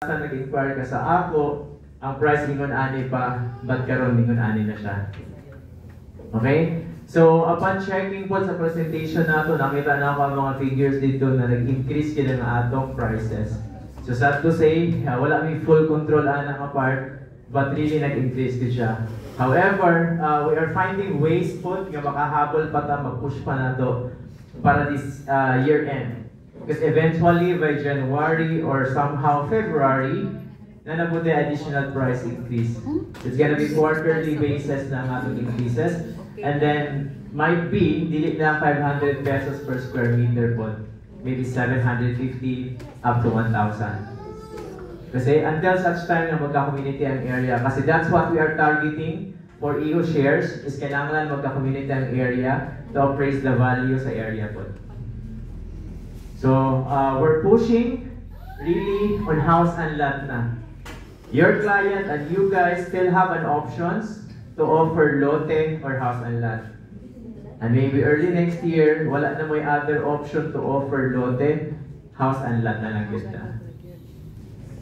Sa nag-inquire ka sa ako, ang price lingon ani pa, ba't karon lingon ani na siya? Okay? So, upon checking po sa presentation nato, nakita na ako ang mga figures dito na nag-increase kila ng atong prices. So, sad to say, wala may full control ana nga part, but really nag-increase ko siya. However, we are finding ways po nga makahabol pa ta, mag-push pa na to para this year end. Because eventually, by January or somehow February, na nabuti additional price increase. It's gonna be quarterly basis na ang atong increases. And then, might be, dili na 500 pesos per square meter po. Maybe 750 up to 1,000. Kasi until such time na magka-community ang area, kasi that's what we are targeting for EO shares, is kailangan magka-community ang area to appraise the value sa area po. So, we're pushing really on house and lot na. Your client and you guys still have an options to offer lote or house and lot. And maybe early next year, wala na may other option to offer lote, house and lot na lang kita.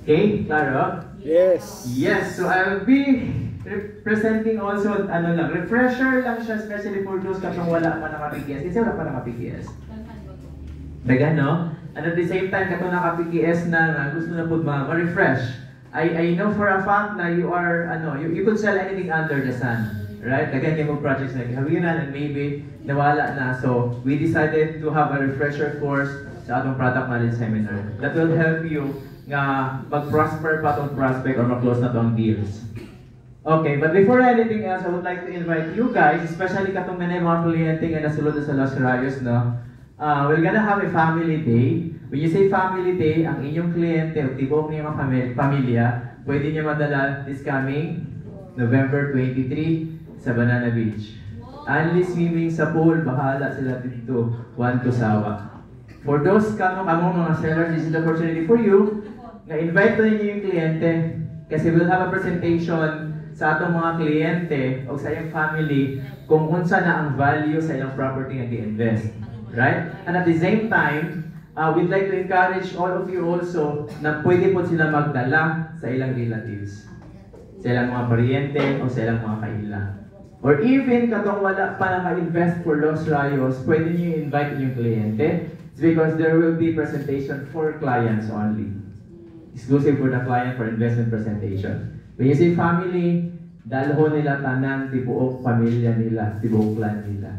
Okay, klaro? Yes. Yes, so I will be presenting also, refresher lang siya, especially for those katong wala pa naka-PKS. Kasi wala pa naka-PKS. Dagan, no? And at the same time, kato naka-PKS na gusto na po ma-refresh. I know for a fact na you are, you could sell anything under the sun. Right? Dagan kayo mo projects na kahawinan and maybe nawala na. So, we decided to have a refresher course sa atong product knowledge seminar. That will help you nga mag-prosper pa itong prospect or mag-close na itong deals. Okay, but before anything else, I would like to invite you guys, especially katong mga kliyente nga nasulod sa Los Rayos, no? We're gonna have a family day. When you say family day, ang inyong kliyente o tibok niya mga pamilya, pwede niya madala this coming November 23 sa Banana Beach. Only swimming sa pool, bahala sila dito, one to sawa. For those kamo mga sellers, this is the opportunity for you na invite na niyo yung kliyente kasi we'll have a presentation sa atong mga kliyente o sa iyong family kung unsa na ang value sa ilang property nga i-invest. Right? And at the same time, we'd like to encourage all of you also na pwede po sila magdala sa ilang relatives. Sa ilang mga paryente o sa ilang mga kaila. Or even katong wala pa naka-invest for Los Rayos, pwede niyo invite yung kliyente. It's because there will be presentation for clients only. Exclusive for the client for investment presentation. When you say family, dalho nila tanan, tibuok pamilya nila, tibuok clan nila.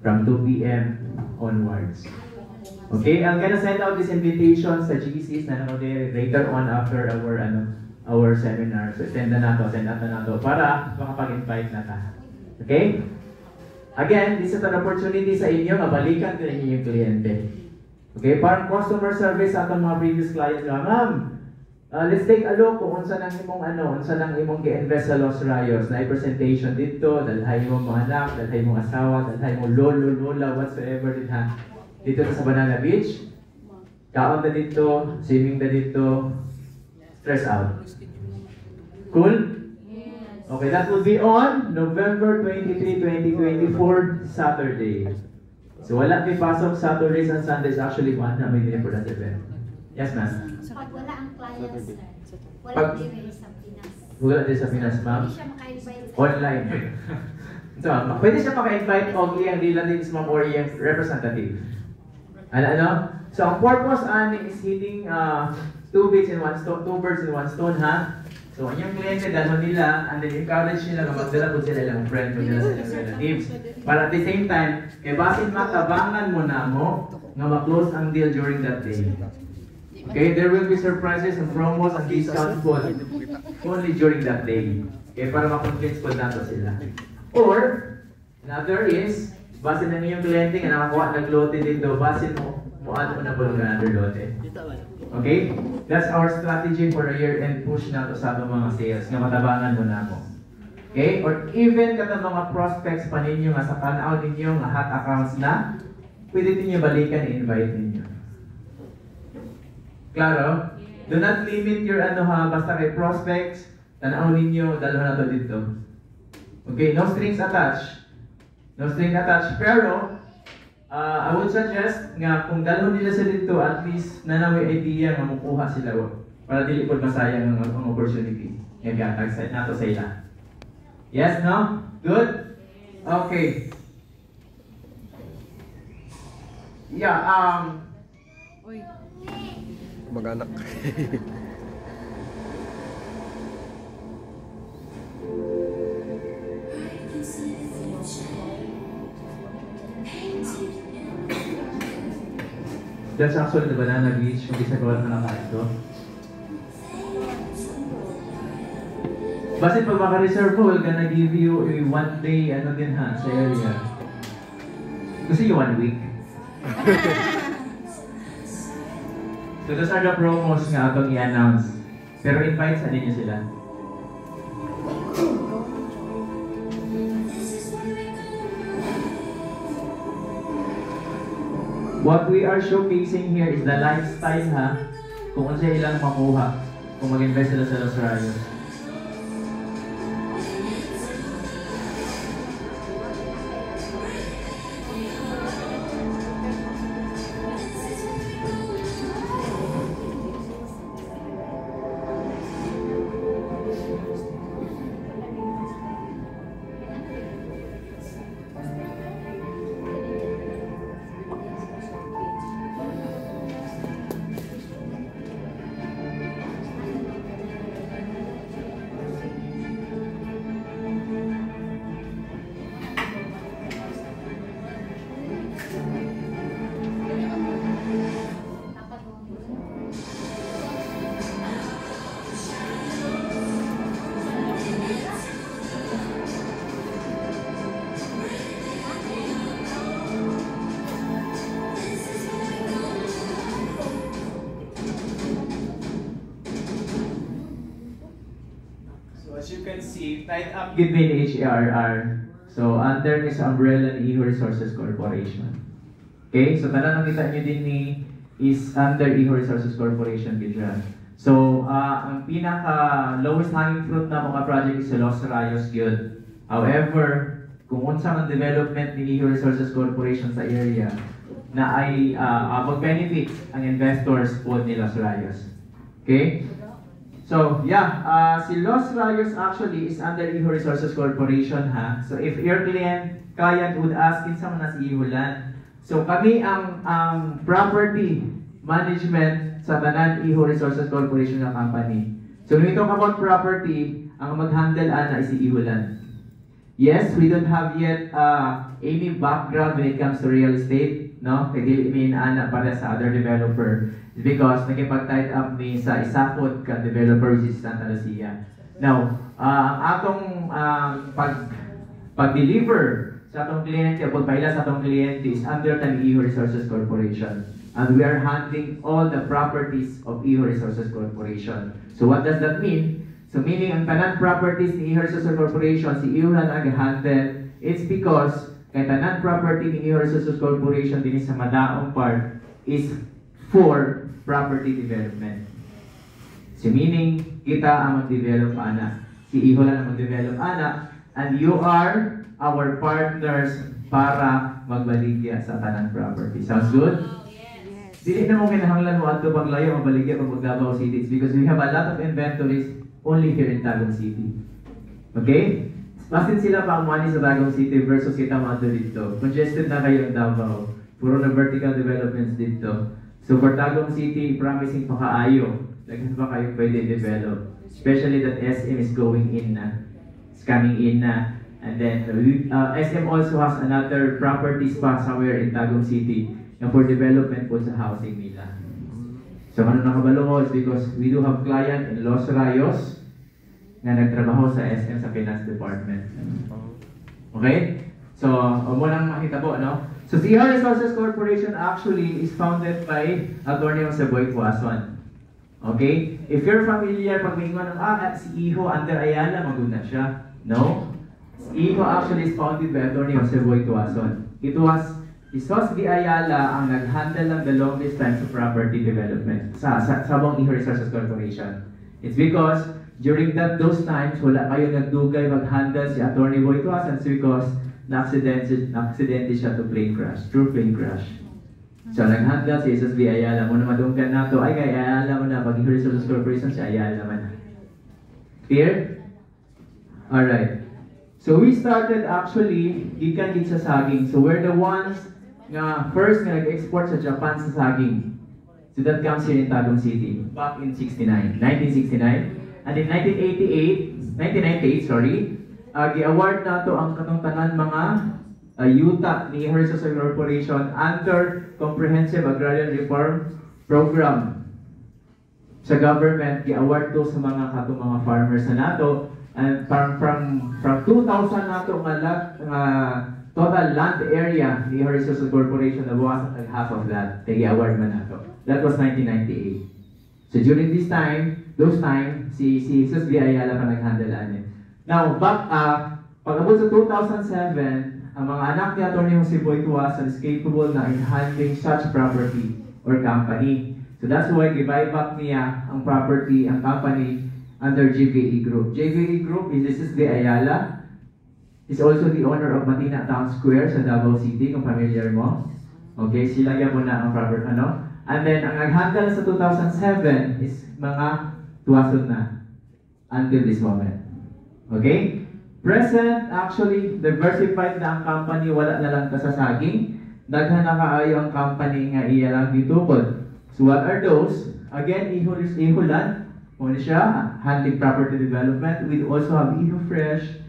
From 2 p.m. onwards. Okay, I'm gonna send out this invitation sa GCs na later on after our seminar. So send na nato para makapag-invite na ta. Okay? Again, this is an opportunity sa inyo na balikan ko ninyo yung kliyente. Okay, parang customer service sa atong mga previous clients nga, ma'am, let's take a look kung unsa nang imong gi-invest sa Los Rayos. Na presentation dito, dalhay mo mga anak, dalhay mo asawa, dalhay mo lolo, lola, whatsoever din ha. Dito sa Banana Beach. Kaon na dito, swimming na dito, stress out. Cool? Okay, that will be on November 23, 2024, Saturday. So wala may pasok Saturdays and Sundays. Actually, one na may din for that event. Yes, ma'am? Pag wala ang clients, wala din sa Pinas. Wala din sa Pinas, ma'am? Hindi siya maka-invite. Online. So, pwede siya maka-invite o iyang relatives, ma'am, or iyang representative. So, ang purpose is hitting two birds in one stone, ha? So, ang yung kliyente, dalawa nila, and then encourage nila na magdala po sila ilang friend po nila sa ilang relatives. Para at the same time, kaya basin matabangan mo na mo na ma-close ang deal during that day. Okay, there will be surprises and promos and discounts po only during that day. Okay, para ma-convince po nato sila. Or, another is, basin na niyong kliyente nga nakakuha naglote dito, basin mo na po ng another lote. Okay? That's our strategy for a year-end push na to sa atong mga sales, nga matabangan mo na po. Okay? Or even katong mga prospects pa ninyo nga sa tanaw ninyo nga hot accounts na, pwede ninyo balikan i-invite ninyo. Klaro? Do not limit your basta kay prospects, tanaw ninyo, dalawa na to dito. Okay? No strings attached. No strings attached. Pero, I would suggest nga kung dalawin nila sila dito, at least na may idea nga makuha sila Para dili po masayang ang opportunity. Ngayon gatag sa nato sa ila. Yes, no? Good? Okay. Yeah, Uy. Mag-anak. That's actually the banana beach kung isa ko na nakaito. Basit pag maka-reserve ko, we're gonna give you a 1 day ano din ha, sa area. Gusto nyo 1 week? So those are the promos nga atong i-announce. Pero invite sa ninyo sila. What we are showcasing here is the lifestyle ha. Kung ano ilang makuha kung mag-invest sila sa Los Rayos. As you can see, tied up with me HARR. So, under this umbrella ni Iho Resources Corporation. Okay? So, tanan nakita nyo din ni is under Iho Resources Corporation Bidra. So, ang pinaka-lowest hanging fruit na mga project is sa Los Rayos Guild. However, kung unsa ang development ni Iho Resources Corporation sa area na ay mag-benefit ang investors po ni Los Rayos. Okay? So, yeah, si Los Rayos actually is under Iho Resources Corporation ha. So, if your client would ask, kinsa man na si Iho Land. So, kami ang property management sa tanan Iho Resources Corporation na company. So, when we talk about property, ang mag-handle ana is si Iho Land. Yes, we don't have yet any background when it comes to real estate, no? Kaya dili mi ana para sa other developer. Because nakipag-tied up ni sa isapod ka developer which is Santa Lucia. Now, ang atong pag-deliver sa atong kliyente, o pagpaila sa atong kliyente is under ng Iho Resources Corporation. And we are handling all the properties of Iho Resources Corporation. So what does that mean? So meaning ang tanan properties ni Iho Resources Corporation, si Iho lang nag-handle. It's because kay tanan property ni Iho Resources Corporation din sa madaong part is for property development. So meaning, kita ang mag-develop ana. Si Iho lang ang mag-develop ana. And you are our partners para magbaligya sa tanan property. Sounds good? Yes. Dili na mo kinahanglan mo ato paglayo magbaligya pag Davao City. It's because we have a lot of inventories only here in Tagum City. Okay? Basin sila pa ang money sa Tagum City versus kita mga dito. Congested na kayo ng Davao. Puro na vertical developments dito. So for Tagum City, promising pa kaayo. Lagyan pa kayo pwede develop. Especially that SM is going in na. It's coming in na. And then SM also has another property spot somewhere in Tagum City and for development po sa housing nila. So ano nakabalo ko is because we do have client in Los Rayos na nagtrabaho sa SM sa Finance Department. Okay? So, mo lang makita po, no? So, si Iho Resources Corporation actually is founded by Atty. Jose Boy Tuason. Okay? If you're familiar, pag mingon ng si Iho under Ayala, maguna siya. No? Si Iho actually is founded by Atty. Jose Boy Tuason. It was Isos V. Ayala ang nag-handle ng the longest time sa property development sa buong Iho Resources Corporation. It's because during those times, wala kayo nagdugay mag-handle si Atty. Boy Tuason because na-aksidente siya to plane crash, true plane crash. So, nag-handle si SSB Ayala mo na madunggan na to. Ay, kay Ayala mo na. Pag Resources Corporation, si Ayala man. Clear? Alright. So, we started actually, gikan sa saging. So, we're the ones nga first nga nag-export sa Japan sa saging. So, that comes here in Tagum City. Back in 1969. And in 1998, gi-award na to ang katong tanan mga yuta ni Resources Corporation under Comprehensive Agrarian Reform Program. Sa government, gi-award to sa mga katong mga farmers na nato. And from 2,000 nato nga total land area ni Resources Corporation, nabawasan ng half of that. Gi-award man nato. That was 1998. So during this time, si Jesus V. Ayala pa nag-handle ani. Now, pag-abot sa 2007, ang mga anak ni Atty. Jose Boy Tuas is capable na in handling such property or company. So that's why give back niya ang property, ang company under JVE Group. JVE Group is Jesus V. Ayala. He's also the owner of Matina Town Square sa Davao City, kung familiar mo. Okay, sila yan mo na ang proper And then, ang nag-handle sa 2007 is mga tuwason na until this moment. Okay? Present, actually, diversified na ang company, wala na lang ka sa saging. Daghan na kaayo ang company nga iya lang gitukod. So what are those? Again, Ihulan, muna siya, handling property development. We also have Ihu Fresh,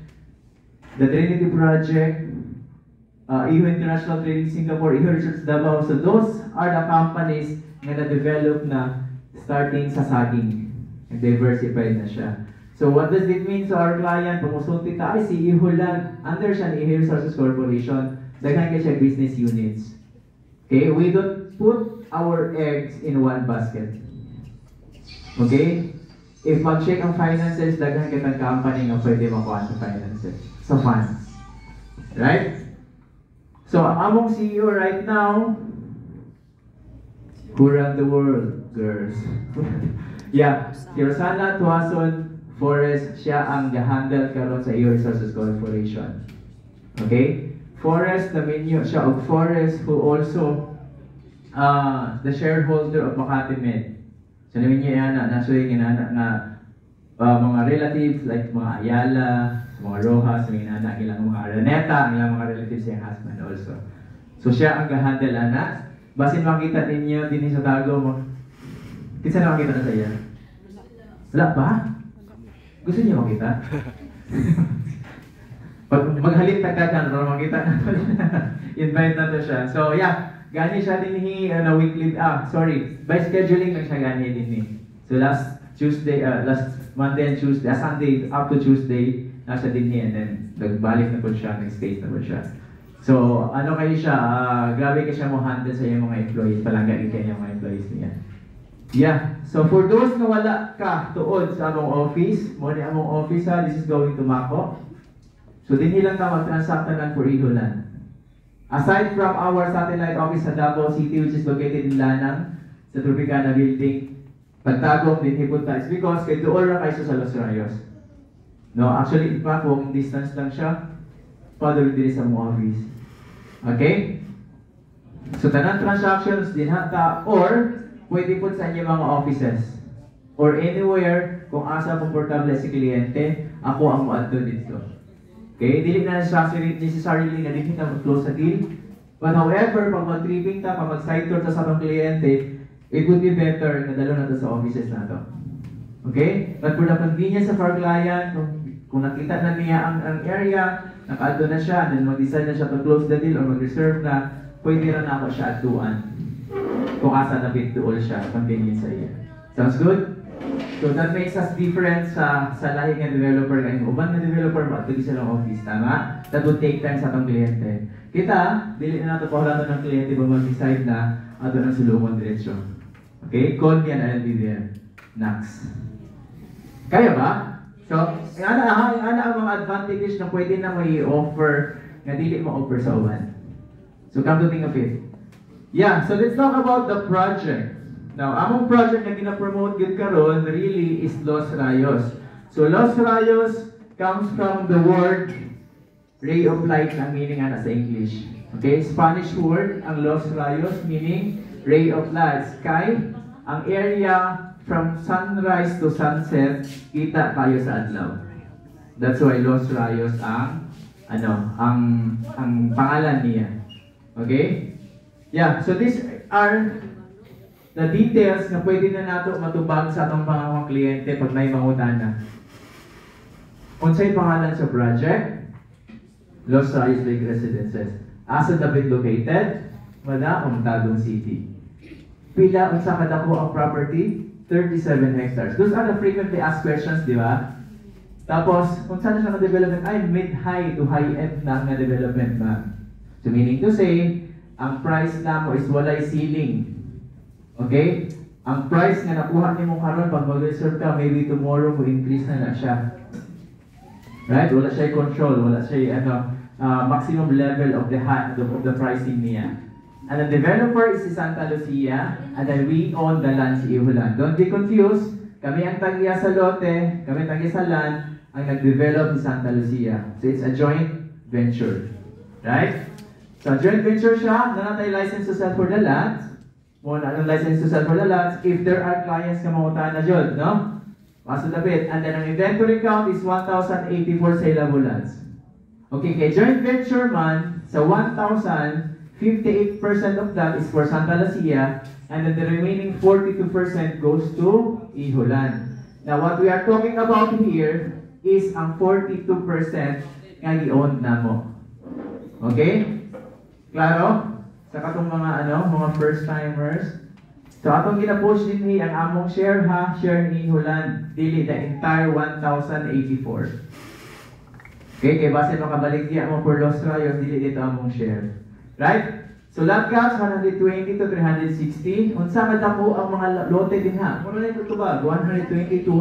the Trinity Project, Ihu International Trading Singapore, Ihu Research Davao. So those are the companies nga na-develop na starting sa saging. Diversified na siya. So what does it mean sa our client? Pumusulti ka, ay si Ihulan, under siya ni Ihu Resources Corporation, daghan ka siya business units. Okay? We don't put our eggs in one basket. Okay? If mag-check ang finances, daghan kitang company nga pwede makuha sa finances. Sa funds. Right? So, among CEO right now, who run the world, girls? Yeah, si Rosana Tuason Forrest, siya ang handle karon sa Ihu Resources Corporation. Okay? Forrest, namin yun siya og Forrest who also the shareholder of Makati Med. So namin niya yan, nasuyin nga mga relatives like mga Ayala, mga Rojas, ilang mga Araneta, ilang mga relatives yung husband also. So siya ang handle ana. Basin makita ninyo din sa Tago, kinsa na makita na sa iya? Wala ba? Gusto niyo makita? Pag maghalit tagdagan, para makita na to. Invite na to siya. So yeah, gani siya din na weekly, by scheduling lang siya gani din So last Monday and Tuesday, Sunday up to Tuesday, nasa din and then nagbalik na po siya, nag-stay na po siya. So ano kayo siya, grabe ka siya mo handle sa iyong mga employees, palanggain kayo yung mga employees niya. Yeah, so for those na wala ka tuod sa among office, mo ni among office this is going to Mako. So din ilang ka mag-transact na for Ihulan. Aside from our satellite office sa Davao City, which is located in Lanang, sa Tropicana Building, pagtagong din hipunta is because kay doon lang kayo sa Los Rayos. No, actually, in fact, walking distance lang siya, father din sa mong office. Okay? So, tanang transactions din hata, or pwede po sa inyo mga offices, or anywhere, kung asa komportable si kliyente, ako ang maadto dito. Okay? Dili na necessarily na din kita mag-close sa deal. But however, pag mag-tripping ta, pag mag-side tour ta sa atong kliyente, it would be better na dalo na to sa offices na to. Okay? But for the convenience of our client, kung nakita na niya ang area, naka-add na siya, then mag-decide na siya to close the deal or mag-reserve na, pwede rin ako siya atuan. Kung asa na bit-duol siya, convenience sa iya. Sounds good? So that makes us different sa lahi ng developer. Kaya uban na developer, maatuloy sa lang office, tama? That would take time sa atong kliyente. Kita, dili na nato paulato ng kliyente ba mag-decide na ato ng sulungan diretsyo. Okay? Call me and I'll be there. Next. Kaya ba? So, ana ang mga advantages na pwede na may offer nga dili ma-offer sa uban. So, come to think of it. Yeah, so let's talk about the project. Now, among project na gina-promote gid karon really is Los Rayos. So, Los Rayos comes from the word ray of light na meaning ana sa English. Okay, Spanish word, ang Los Rayos, meaning ray of light, sky. Ang area from sunrise to sunset, kita tayo sa adlaw. That's why Los Rayos ang pangalan niya. Okay? Yeah, so these are the details na pwede na nato matubag sa atong mga kliyente pag may mangutana. Unsay pangalan sa project? Los Rayos Lake Residences. Asa dapat located? Wala, Tagum City. Pila unsa kadako ang property? 37 hectares. Those are the frequently asked questions, di ba? Tapos, kung saan siya na-development, ay mid-high to high-end na nga development ba? So meaning to say, ang price na mo is walay ceiling. Okay? Ang price nga nakuha ni mo karon pag mag-reserve ka, maybe tomorrow mo increase na siya. Right? Wala siya control, wala siya maximum level of the pricing niya. And the developer is si Santa Lucia, and then we own the land si Iholan. Don't be confused. Kami ang tagya sa lote, kami tagya sa land, ang nag-develop si Santa Lucia. So it's a joint venture. Right? So joint venture siya, nanatay license to sell for the land. Muna anong license to sell for the lands if there are clients na mautahan na dyan, no? Masudabit. And then ang inventory count is 1,084 saleable lands. Okay, kay joint venture man, sa 1,000, 58% of that is for Santa Lucia, and then the remaining 42% goes to Iholan. Now, what we are talking about here is ang 42% nga i-own na mo. Okay? Klaro? Sa katong mga first timers. So, atong gina-push din ang among share ha, share ni Iholan, dili the entire 1,084. Okay, kaya base makabaligya mo for Los Rayos, dili dito among share. Right? So lot counts 120 to 360. Unsa man dako ang mga lote din ha. Mura na ito ba? 120 to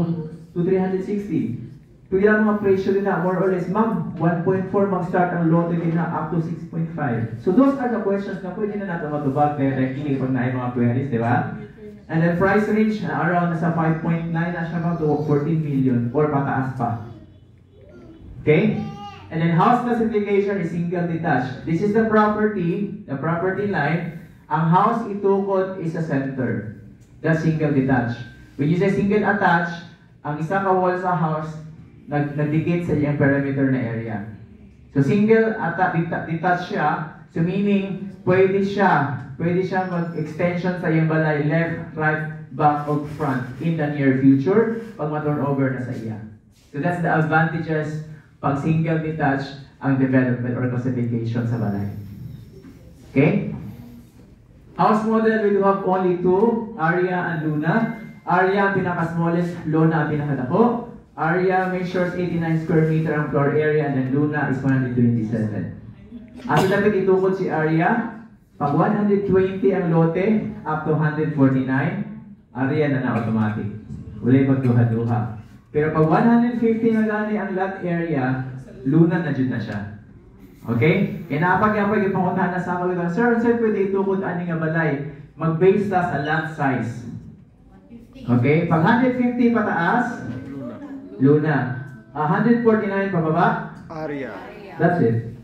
360. Tuya mga presyo din ha, more or less. Ma'am, 1.4 mag-start ang lote din ha, up to 6.5. So those are the questions na pwede na natin matubag directly pag naay mga queries, di ba? And then price range around nasa 5.9 na siya to 14 million or pataas pa. Okay? And then house classification is single detached. This is the property line. Ang house itukod is a center. That's single detached. When you say single attached, ang isa ka wall sa house nagdikit sa iyang perimeter na area. So single detached siya, so meaning pwede siya mag-extension sa iyang balay left, right, back, or front in the near future pag ma-turn over na sa iya. So that's the advantages pag single detached ang development or classification sa balay. Okay? House model, we do have only two, Aria and Luna. Aria ang pinaka-smallest, Luna ang pinaka-dako. Aria measures 89 square meter ang floor area, and then Luna is 127. At dapat itukod si Aria, pag 120 ang lote, up to 149, Aria na automatic. Wala magduha-duha. Pero pag 150 na gani ang lot area, Luna na dyan na siya. Okay? Kaya napag-yapag yung panguntahan na sa mga sir, pwede itukod ani nga balay. Mag-base sa lot size. Okay? Pag 150 pataas, Luna. 149 pababa, Aria. That's it.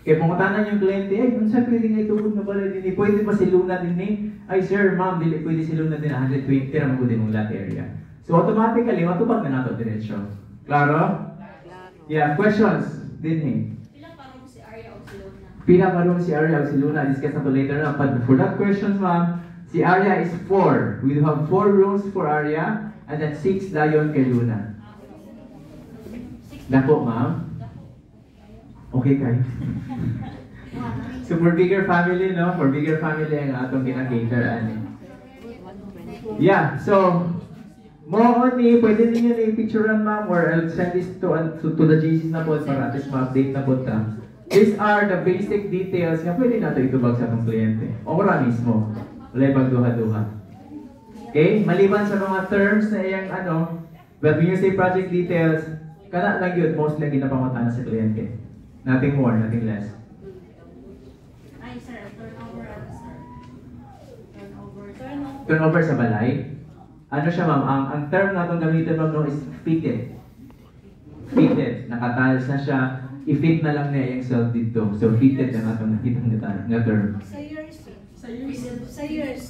Kaya panguntahan yung kliyente, ay, kung saan pwede nga itukod na balay din, pwede ba si Luna din ni? Ay sir, ma'am, pwede si Luna din 120 na magudin mong lot area. So automatically, matubag na nato diretsyo. Klaro? Yeah, questions? Din Ilang parang si Aria o si Luna? Pila parang si Aria o si Luna. Discuss nato later na. But for that questions, ma'am, si Aria is 4. We have 4 rooms for Aria and then 6 dayon kay Luna. Dako, ma'am? Okay kayo. So for bigger family, no? For bigger family ang atong ginag-cater. Yeah, so more ni, pwede ninyo na i-picturean ma'am or I'll send this to the GCs na po para at least ma-update na po ta. These are the basic details na pwede natin itubag sa mga kliyente. Ora mismo. Wala pagduha-duha. Okay? Maliban sa mga terms na iyang but when you say project details, kana lang yun, most lang ginapangutan sa kliyente. Nothing more, nothing less. Ay sir, turnover sir. Turnover sa balay? Ano siya ma'am, ang term na itong gamitin ma'am no is fitted. Fitted. Nakatiles na siya. i-fit na lang niya yung self dito. So fitted na natin nakita nga term. Sa years. Sa years. Sa years.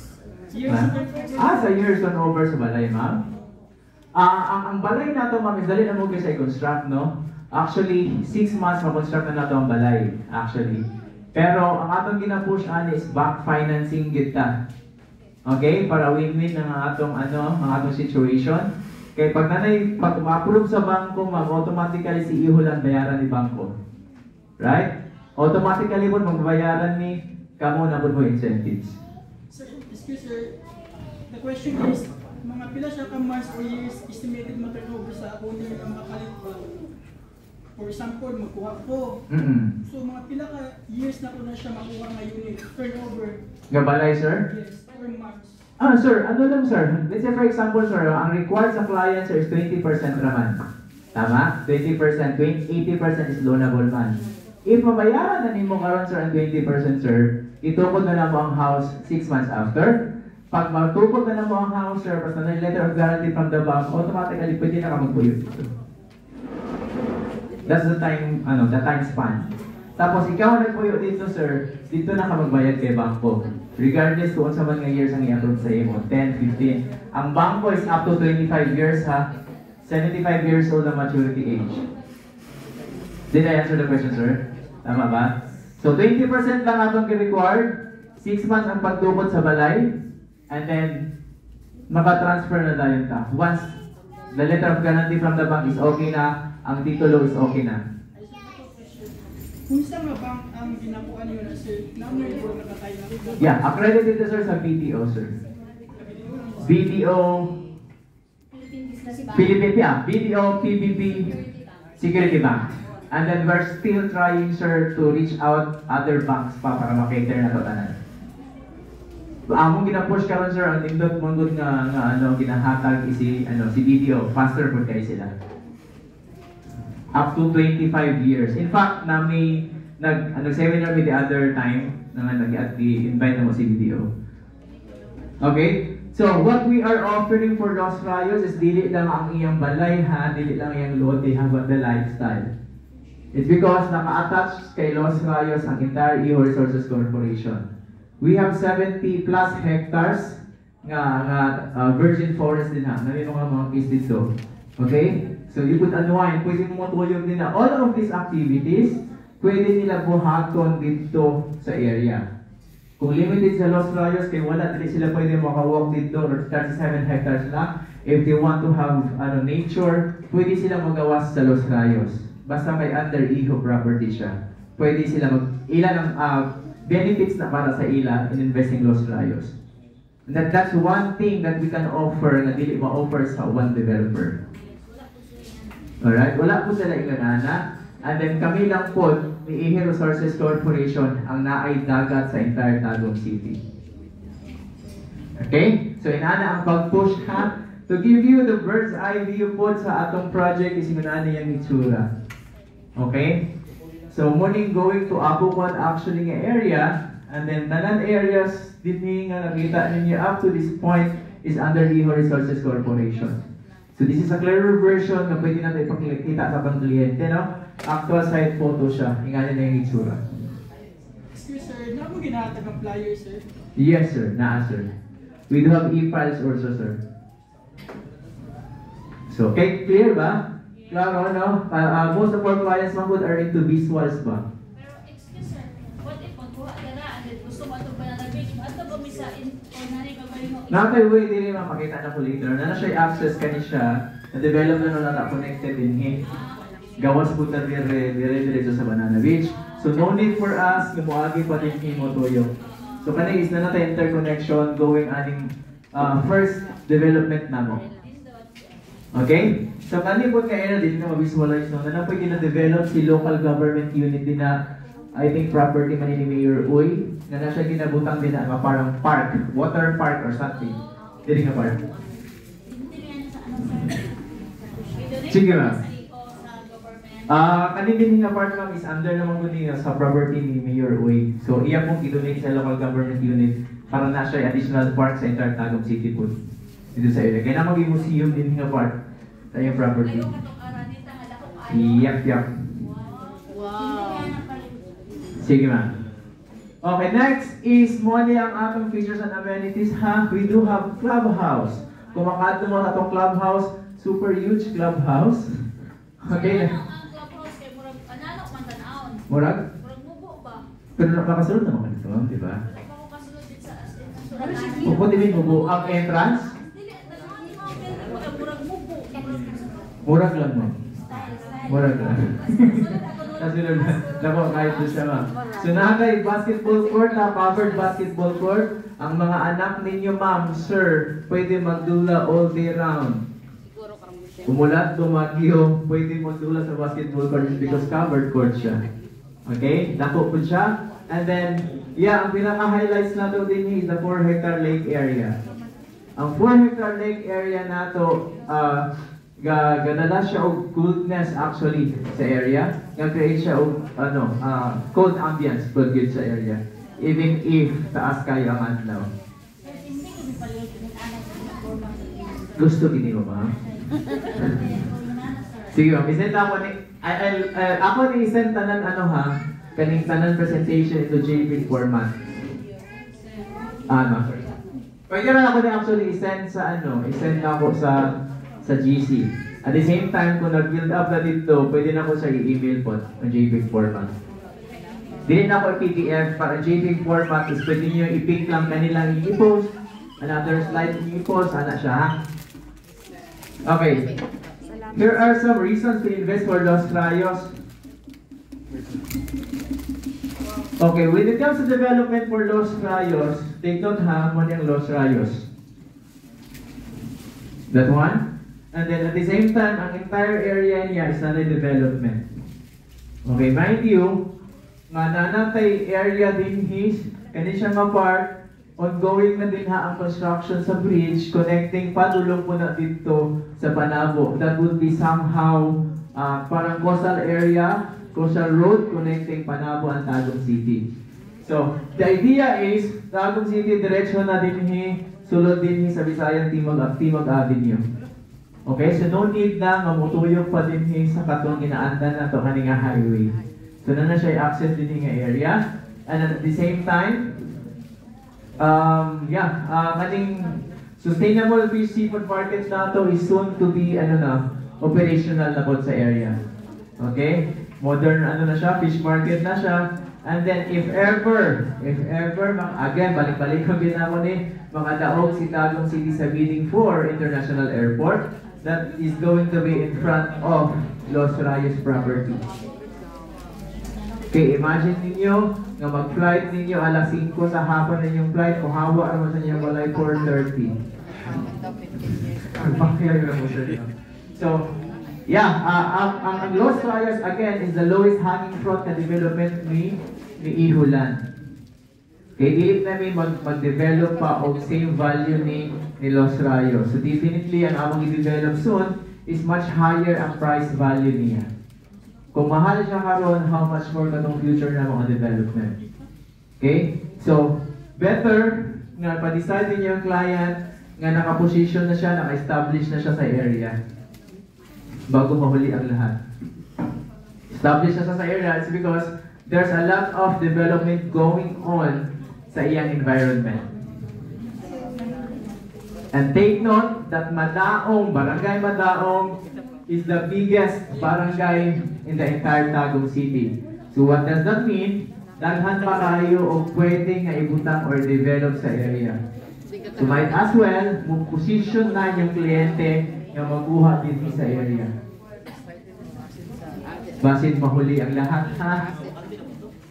Sa years on over sa balay, ma'am. Ang balay na to, ma'am, is dali na mo kasi i-construct, no? Actually, 6 months ma-construct na to ang balay, actually. Pero ang atong gina-push is back financing kita. Okay? Para win-win ang atong situation. Kaya pag ma-approve sa bangko, ma'am, automatically si iho lang bayaran ni bangko. Right? Automatically po magbayaran ni kamo na po incentives. Sir, excuse sir. The question is, mga pila siya ka months or years estimated ma-turnover sa owner ng makalit ba? For example, magkuha ko. So mga pila ka years na po na siya makuha nga unit turnover. Gabalay, sir? Yes, 4 months. Sir, ano lang, sir? Let's say for example, sir, ang required sa client, sir, is 20% naman. Tama? 20%, 80% is loanable man. If mabayaran na nimo karon sir ang 20%, sir, itukod na lang mo ang house 6 months after. Pag matukod na lang mo ang house, sir, basta na letter of guarantee from the bank, automatically pwede na ka magpuyod dito. That's the time, the time span. Tapos ikaw ang nagpuyo dito, sir, dito na ka magbayad kay bangko. Regardless kung sa mga years ang i-approve sa imo, 10, 15. Ang bangko is up to 25 years, ha? 75 years old ang maturity age. Did I answer the question, sir? Tama ba? So 20% lang atong required, 6 months ang pagtukod sa balay, and then maka-transfer na dayon ta. Once the letter of guarantee from the bank is okay na, ang titulo is okay na. Kung sa mga bank ang ginakuha niyo na sir, number po nakatay na ito. Yeah, accredited sir sa BDO, sir. BDO, BDO, PBB, Security Bank. And then we're still trying, sir, to reach out other banks pa para makater na totanan. Among gina-push karon sir, ang nindot mong nga ginahatag si BDO, faster po kayo sila. Up to 25 years. In fact, nami nag-seminar with the other time na nag-invite na mo si BDO. Okay? So, what we are offering for Los Rayos is dili lang ang iyang balay, ha? Dili lang iyang lote, ha? But the lifestyle. It's because naka-attach kay Los Rayos ang entire Iho Resources Corporation. We have 70 plus hectares nga virgin forest din, ha? Nalino nga mga case dito. Okay? So you could unwind, pwede mo matulog din na all of these activities, pwede nila buhaton dito sa area. Kung limited sa Los Rayos, kaya wala, dili sila pwede makawalk dito or 37 hectares lang. If they want to have nature, pwede sila magawas sa Los Rayos. Basta may under Iho property siya. Pwede sila ilan ang benefits na para sa ila in investing Los Rayos. And that's one thing that we can offer na dili ma-offer sa one developer. Alright? Wala po sila inganana. And then kami lang po, ni Iho Resources Corporation, ang naay dagat sa entire Tagum City. Okay? So inana ang pag-push, ha? To give you the bird's eye view po sa atong project is inana yung itsura. Okay? So morning going to Abuquan actually nga area, and then tanan areas din nga nakita ninyo up to this point is under Iho Resources Corporation. So this is a clearer version na pwede natin ipakita sa pang kliyente, no? Actual site photo siya. Inganin na yung itsura. Excuse sir, na mo ginahatag ang flyer sir? Yes sir, sir. We do have e-files also sir. So, okay, clear ba? Klaro, no? Most of our clients are into visuals ba? Pero excuse sir, what if magkuha ka na and then gusto mo itong banana beach, ato ba misa in or nani ka ba yung Nakay way, hindi rin mapakita na ko later. Na siya access kani siya, na-develop na na connected din eh. Gawas po na dire-diretso sa Banana Beach. So no need for us, lumuagi pa din mo toyo. So kani is na natin interconnection going aning first development na mo. Okay? So kani po nga area din na ma-visualize no, na pwede na-develop si local government unit din na I think property man ni Mayor Uy, na nasa ginabutang din na parang park, water park or something. Dili nga park. Sige ma'am. Kanin din nga park ma'am is under naman ko niya sa property ni Mayor Uy. So iya pong i-donate sa local government unit para na siya additional park sa entire Tagum City po. Dito sa area. Kaya na mag-museum din nga park sa iyong property. Yap. Wow. Sige ma'am. Okay, next is muna ang atong features and amenities ha. We do have clubhouse. Kung makato mo na itong clubhouse, super huge clubhouse. Okay. Ano ang clubhouse kay murag analo man tan-aon. Murag? Murag mubo ba? Pero nakasunod naman ito, di ba? Wala pa ko kasulod din sa as in. Pupunti din mo ang entrance? Dili, dalawa ni mga building murag mubo. Murag lang mo. Style. Murag lang. Kasunod na. Nako, kahit doon siya ma'am. So nakay basketball court na covered basketball court. Ang mga anak ninyo ma'am, sir, pwede magdula all day round. Umulat, dumagyo, pwede magdula sa basketball court because covered court siya. Okay? Dako po siya. And then, yeah, ang pinaka-highlights na to din is the 4-hectare lake area. Ang 4-hectare lake area na to, gadala siya og coolness actually sa area. Nga-create siya og cold ambience good good sa area. Even if taas kayo ang adlaw. Gusto gini mo ba? Sige, isend ako ni ako ni isend tanan kaning tanan presentation into JPEG format. Pwede na ako ni actually isend sa isend na ako sa GC. At the same time, kung nag-build up na dito, pwede na ako sa i-email po ang JPEG format. Dili na ako PDF para JPEG format is pwede nyo i-pick lang kanilang i-post. Another slide nyo i-post, ana siya ha? Okay. Here are some reasons to invest for Los Rayos. Okay, when it comes to development for Los Rayos, take note ha, mo niyang Los Rayos. That one? And then at the same time, ang entire area niya is under development. Okay, mind you, nga nanatay area din kani siya park, ongoing na din ang construction sa bridge, connecting padulong po na dito sa Panabo. That would be somehow parang coastal area, coastal road connecting Panabo and Tagum City. So, the idea is, Tagum City, diretso na din sulod din sa Visayan Timog Avenue. Okay, so no need na mamutuyok pa din sa katong ginaandan na to kaninga highway. So na siya i-access din nga area. And at the same time, kaning sustainable fish seafood market na to is soon to be operational na po sa area. Okay? Modern na siya, fish market na siya. And then if ever, again, balik-balik ko ginamo ni mga daog si Tagum City sa bidding for International Airport. That is going to be in front of Los Rayos property. Okay, imagine ninyo nga mag-flight ninyo alas 5 sa hapon ninyong flight, kung hawa naman sa inyong walay 4:30. So, yeah, ang Los Rayos again is the lowest hanging fruit na development ni Ihulan. Okay, dili namin mag-develop pa og same value ni Los Rayos. So definitely, ang among i-develop soon is much higher ang price value niya. Kung mahal siya karon, how much more katong future na mga development. Okay? So, better nga pa-decide niyo yung client nga naka-position na siya, naka-establish na siya sa area bago mahuli ang lahat. Establish na siya sa area, it's because there's a lot of development going on sa iyang environment. And take note that Barangay Madaong is the biggest barangay in the entire Tagum City. So what does that mean? Daghan pa kayo o pwedeng nga ibutang or develop sa area. So might as well, mag-position na yung kliyente na makuha dito sa area. Basin mahuli ang lahat ha.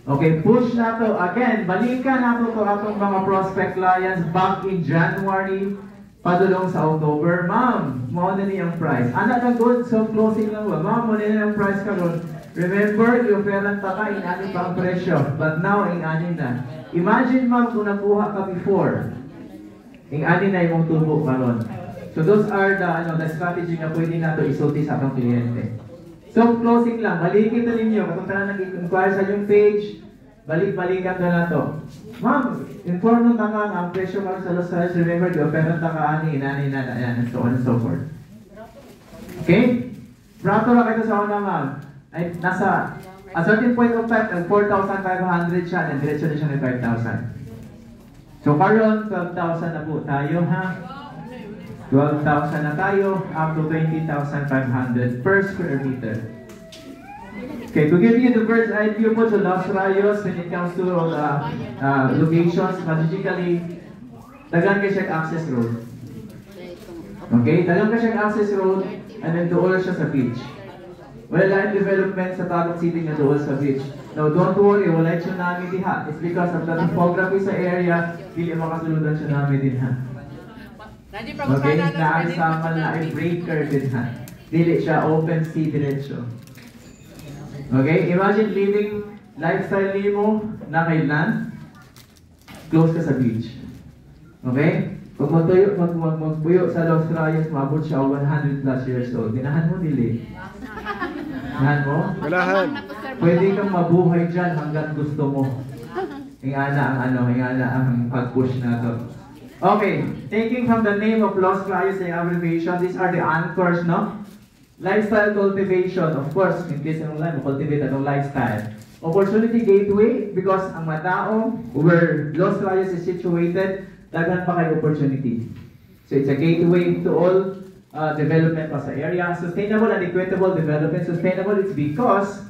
Okay, push na to. Again, balikan na to atong mga prospect clients back in January, padulong sa October. Ma'am, mao na niyang price. Anak ka good, so closing lang ba? Ma'am, mao na niyang price karon. Remember, i-offeran pa ka, inanin pa ang presyo. But now, inanin na. Imagine ma'am kung nakuha ka before. Inanin na yung tubo karon. So those are the strategy na pwede na to isulti sa atong kliyente. So, closing lang. Balikin na ninyo. Kung ka na nag-inquire sa yung page, balikan na to. Ma'am, inform nung taka nga ang presyo ka sa Los Rayos. Remember, di-offeran taka ani, inani na, ayan, and so on and so forth. Okay? Prato na kayo sa una, ma'am. Ay, nasa a certain point of time, nag 4,500 siya, and diretso na siya ng 5,000. So karon 12,000 na po tayo, ha? 12,000 na tayo, up to 20,500 per square meter. Okay, to give you the bird's eye view po to Los Rayos when it comes to locations, strategically, dagan ka siya access road. Okay, dagan ka siya access road, and then doon siya sa beach. Wala lang development sa Tagum City nga doon sa beach. Now, don't worry, wala tsunami diha. It's because of the topography sa area, hindi makasulod ang tsunami din ha. Okay, naasaman na ay breaker din ha. Dili siya open sea diretsyo. Okay, imagine living lifestyle mo na kay land, close ka sa beach. Okay? Kung magpuyo sa Los Rayos, mabot siya 100 plus years old. Ginahan mo dili. Ginahan mo? Ganahan. Pwede kang mabuhay dyan hanggang gusto mo. Ingana ang pag-push na to. Okay, taking from the name of Los Rayos and abbreviation, these are the anchors, no? Lifestyle cultivation, of course, in case ng life, cultivate ang lifestyle. Opportunity gateway, because ang matao, where Los Rayos is situated, daghan pa kay opportunity. So it's a gateway to all development pa sa area. Sustainable and equitable development. Sustainable is because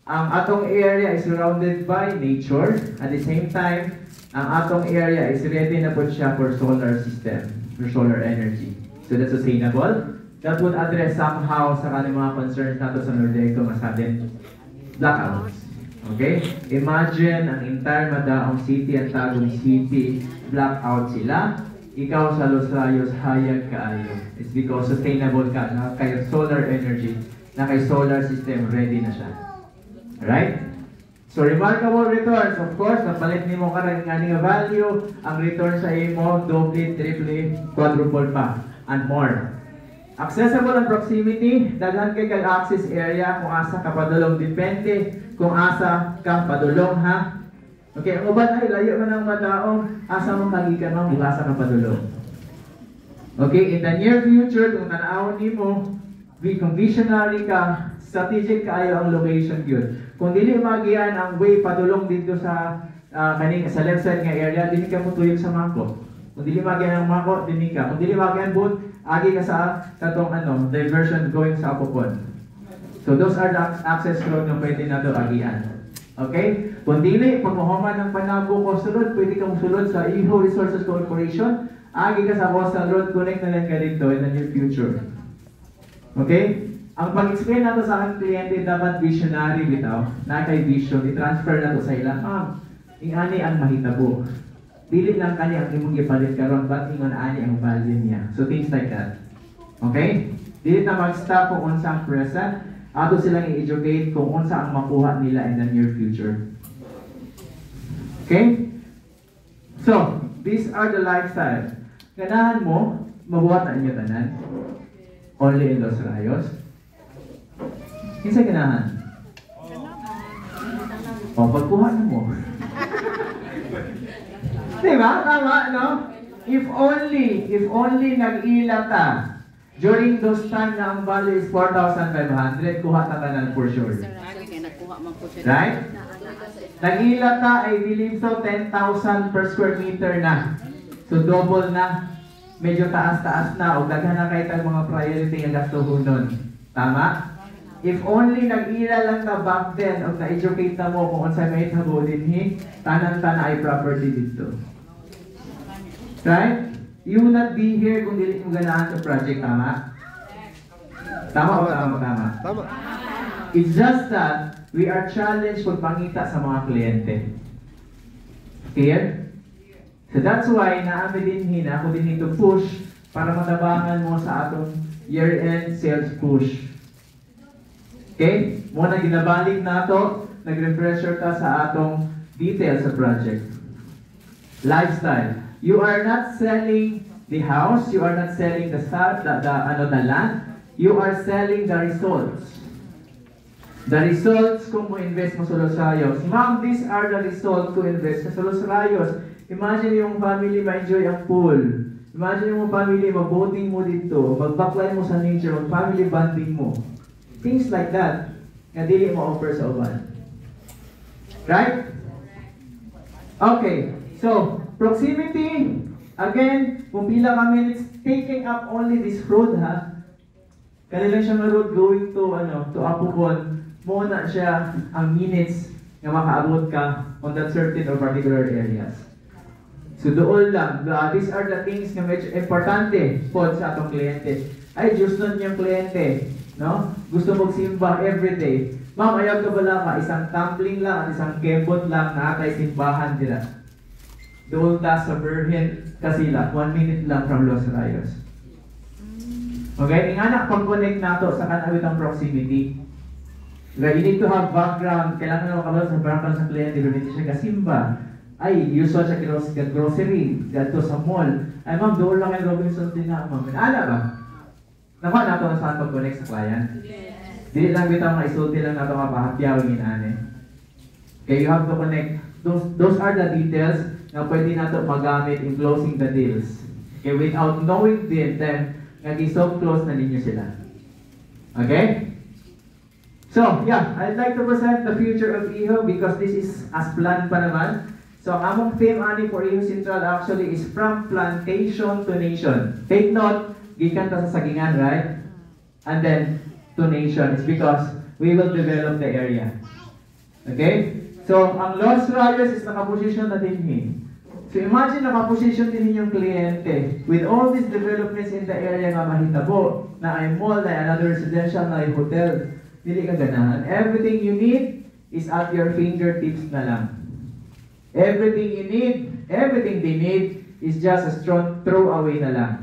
ang atong area is surrounded by nature. At the same time, ang atong area is ready na po siya for solar system, for solar energy. So that's sustainable. That would address somehow sa kanilang mga concerns nato sa Nordeco masabi blackouts. Okay? Imagine ang entire Madaong City and Tagum City blackout sila. Ikaw sa Los Rayos hayag kaayo. It's because sustainable ka na kay solar energy, na kay solar system ready na siya. Alright? So remarkable returns, of course, napalit nimo karang nga value, ang return sa imo double, triple, quadruple pa and more. Accessible and proximity, daghan kay kag access area kung asa ka padulong, depende kung asa ka padulong ha. Okay, ang uban ay layo man ang Madaong, asa mo kagikan mo asa ka padulong. Okay, in the near future kung tan-awon nimo, kung visionary ka, strategic kaayo ang location gyud. Kung dili magian ang way padulong dito sa kaning sa left side nga area, dili ka mo tuyok sa Mako. Kung dili magian ang Mako, dili ka. Kung dili magian bud, agi ka sa katong diversion going sa Apopon. So those are the access road na pwede na do agian. Okay? Kung dili pagmuhuman ng Panabo Coastal Road, pwede kang sulod sa Iho Resources Corporation, agi ka sa Coastal Road, connect na lang ka dito in the near future. Okay? Ang pag-explain nato sa aking kliyente dapat visionary bitaw, na kay vision, i-transfer nato sa ilang ingani ang mahitabo. Dili lang kani ang imong gipalit karon, but ingon ani ang value niya. So things like that. Okay? Dili na mag-stop kung unsa ang present, ato silang i-educate kung unsa ang makuha nila in the near future. Okay? So, these are the lifestyle. Ganahan mo, mabuhat na inyo tanan. Only in Los Rayos. Kinsa ganahan? O, pagkuha na mo. Diba? Tama, no? If only nag-ila ka during those time na ang value is 4,500, kuha ta tanan for sure. Right? Nag-ila ka, I believe so, 10,000 per square meter na. So double na. Medyo taas-taas na o daghan na kahit ang mga priority nga gastuhonon. Tama? If only nag-ila lang na back then o na-educate na mo kung unsa may tabo dinhi, tanan-tana ay property dito. Right? You will not be here kung dili mo ganahan sa project, tama? Tama o tama? Tama. It's just that we are challenged pagpangita sa mga kliyente. Clear? So that's why naami din ako din to push para matabangan mo sa atong year-end sales push. Okay? Muna ginabalik nato, nag-refresher ka sa atong details sa project. Lifestyle. You are not selling the house, you are not selling the land, you are selling the results. The results kung mo invest mo sa Los Rayos. Ma'am, these are the results kung invest sa Los Rayos. Imagine yung family ma-enjoy ang pool. Imagine yung family mag-boating mo dito, mag-backline mo sa nature, mag-family bonding mo. Things like that, na dili mo offer sa uban. Right? Okay. So, proximity, again, kung pila ka minutes, taking up only this road ha. Kanila siya nga road going to Apupon, muna siya ang minutes na makaabot ka on that certain or particular areas. So doon lang, these are the things na medyo importante po sa atong kliyente. Ay, Diyos nun yung kliyente, no? Gusto magsimba everyday. Ma'am, ayaw ka bala ka, isang tumbling lang at isang kembot lang na atay simbahan nila. Doon ta sa Berhen, Kasila, 1 minute lang from Los Rayos. Okay, ingana pag-connect nato sa kanawit ang proximity. Okay, you need to have background. Kailangan naman kalot sa background sa kliyente. Pero hindi siya kasimba. Ay, usual siya grocery. Gato sa mall. Ay, ma'am, doon lang yung Robinson din na, ma'am. Ala ba? Nakuha nato na saan pag-connect sa client? Yes. Dili lang bitaw nga isulti lang nato mapahapyaw yung inane. Okay, you have to connect. Those are the details na pwede nato magamit in closing the deals. Okay, without knowing them, nag-so close na ninyo sila. Okay? So, yeah, I'd like to present the future of Iho because this is as planned pa naman. So, ang among theme ani for Iho Central actually is from plantation to nation. Take note, gikan ta sa sagingan, right? And then, to nation. It's because we will develop the area. Okay? So, ang Los Rayos is nakaposisyon na din here. So imagine nakaposisyon din inyong kliyente with all these developments in the area nga mahitabo na ay mall, na ay another residential, na ay hotel. Dili ka ganahan. Everything you need is at your fingertips na lang. Everything you need, everything they need is just a strong throw away na lang.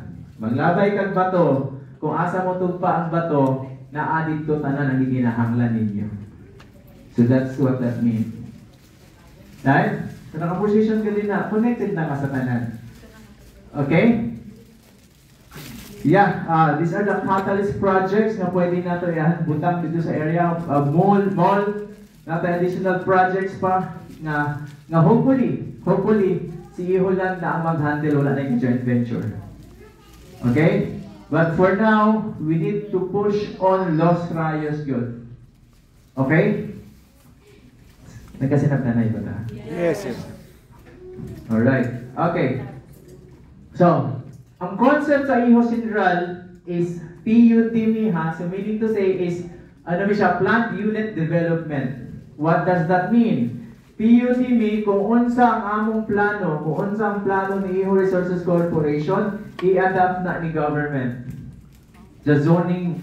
Maglabay kang bato, kung asa mo tugpa ang bato, na adit to tanan ang ginahanglan ninyo. So that's what that means. Right? So nakaposisyon ka din na, connected na ka sa tanan. Okay? Yeah, these are the catalyst projects na pwede nato yan, butang dito sa area of mall, nato additional projects pa na hopefully, si Iho lang na ang mag-handle, wala na yung joint venture. Okay? But for now, we need to push on Los Rayos yun. Okay? Nagkasinap na na iba ta? Yes, yes. Alright. Okay. So, ang concept sa Iho Central is PUTME ha. So, meaning to say is, ano siya, Plant Unit Development. What does that mean? PUTME, kung unsa ang among plano, kung unsa ang plano ni Iho Resources Corporation, i-adapt na ni government. Sa zoning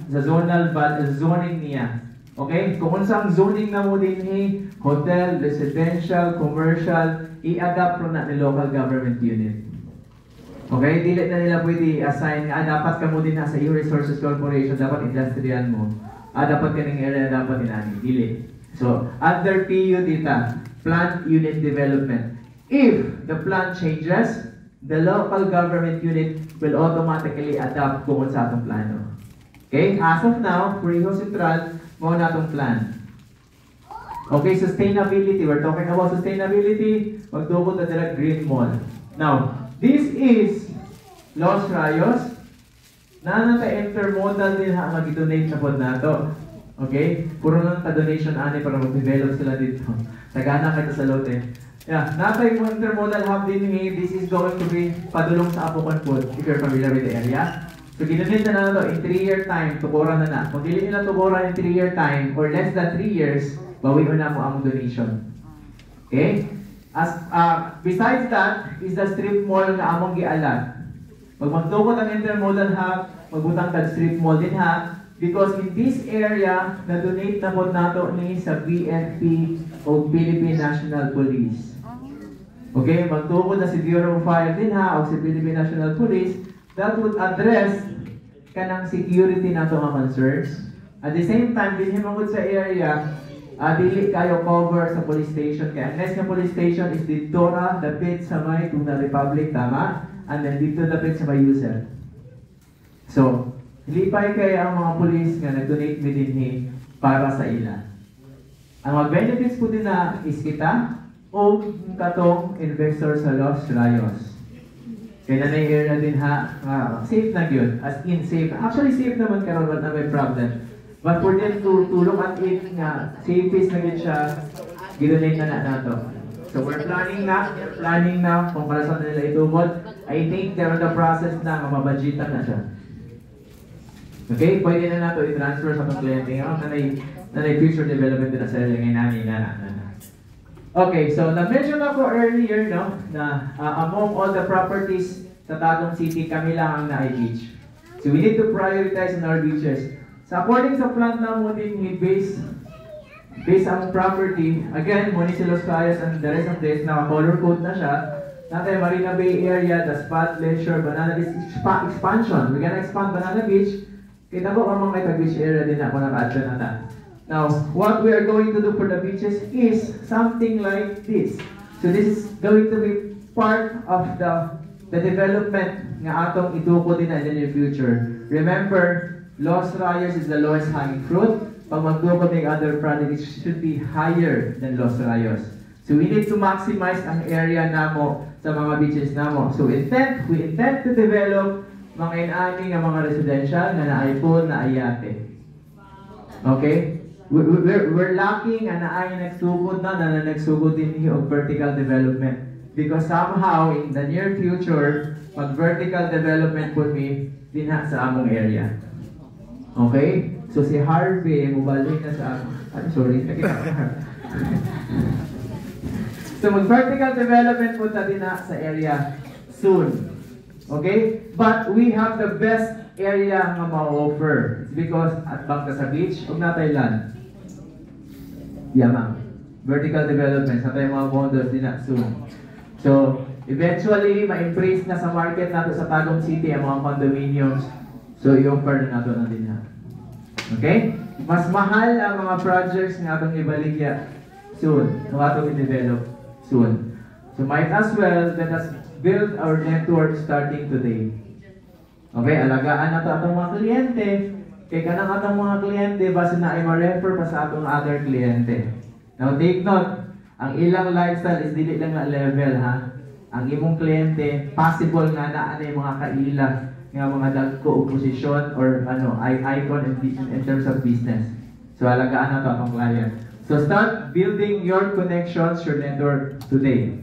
niya. Okay? Kung unsa ang zoning na mo din hotel, residential, commercial, i-adapt ro na ni local government unit. Okay? Dili na nila pwede assign, dapat ka mo din na sa Iho Resources Corporation, dapat industrial mo. Dapat ka ng area, dapat inani. Dili. So, under PU dita, Plant Unit Development. If the plan changes, the local government unit will automatically adapt kung sa atong plano. Okay? As of now, for Iho Central, mo na atong plan. Okay, sustainability. We're talking about sustainability. Magtukod na nila Green Mall. Now, this is Los Rayos. Na intermodal din ha, mag-donate na po nato. Okay? Puro na donation ani para mag-develop sila dito. Tagana kita sa lote. Yeah, natay mo intermodal hub din this is going to be padulong sa Apukan po if you're familiar with the area. So, ginamit na nato in 3-year time, tukuran na na. Kung dili nila tukuran in 3-year time or less than 3 years, bawiin na mo ang donation. Okay? As besides that, is the strip mall na among gialat. Pag magtukot ang intermodal hub, magbutang tag strip mall din ha. Because in this area, na-donate na po nato ni sa BNP o Philippine National Police. Okay? Magtukot na si Bureau of Fire din ha, o si Philippine National Police. That would address kanang security na ito mga concerns. At the same time, din himangod sa area, dili kayo cover sa police station. Kaya ang next na police station is dito na dapit sa may Tuna Republic, tama? And then dito dapit sa may user. So, lipay kaya ang mga police nga nag-donate mi dinhi para sa ila. Ang mga benefits po din na is kita o katong investor sa Los Rayos. Kaya na area din ha, safe na yun, as in safe. Actually safe naman karon na may problem. But for them to look at it nga, safest na yun siya, Gidonate na nato. So we're planning na kung para sa nila itubod. I think they're on the process na mababudgetan na siya. Okay, pwede na nato i-transfer sa mga kliyente. Nanay future development na sa ngayon namin na. Okay, so na-mention ako earlier, no, na among all the properties sa Tagum City, kami lang ang na-beach. So we need to prioritize on our beaches. So according sa plan na mo din, based on property, again, Monici Los Cayos and the rest of this, naka-color code na siya. Natin, Marina Bay Area, the Spot, Leisure, Banana Beach, expansion. We're gonna expand Banana Beach. Kita ko amang may beach area din ako naka-add na ta. Now, what we are going to do for the beaches is something like this. So this is going to be part of the development nga atong ituko din na in the near future. Remember, Los Rayos is the lowest hanging fruit. Pag magtuko ng other project, it should be higher than Los Rayos. So we need to maximize ang area namo sa mga beaches namo. So we intend to develop mga inani nga mga residential nga naipon na ayate. Okay? We're lacking nga naay nagsugod na nagsugod din og vertical development. Because somehow in the near future, mag-vertical development po mi dinha sa among area. Okay? So si Harvey, mubalik na sa sorry, so mag-vertical development po ta din sa area soon. Okay? But we have the best area nga ma-offer. It's because at bangka sa beach, huwag na Thailand. Yamang. Vertical development sa tayong mga condos din soon. So, eventually, ma-impress na sa market nato sa Tagum City ang mga condominiums. So, i-offer na nato na din ha. Okay? Mas mahal ang mga projects nga atong ibaligya soon. Nga atong i-develop soon. So, might as well, let us build our network starting today. Okay? Alagaan nato atong mga kliyente. Kaya kanang atong mga kliyente, basta na ay ma-refer pa sa atong other kliyente. Now, take note. Ang ilang lifestyle is dili lang na level ha. Ang imong kliyente possible nga naa na mga kaila nga mga dagko o posisyon or icon in terms of business. So alagaan na to ang client. So start building your connections, your network today.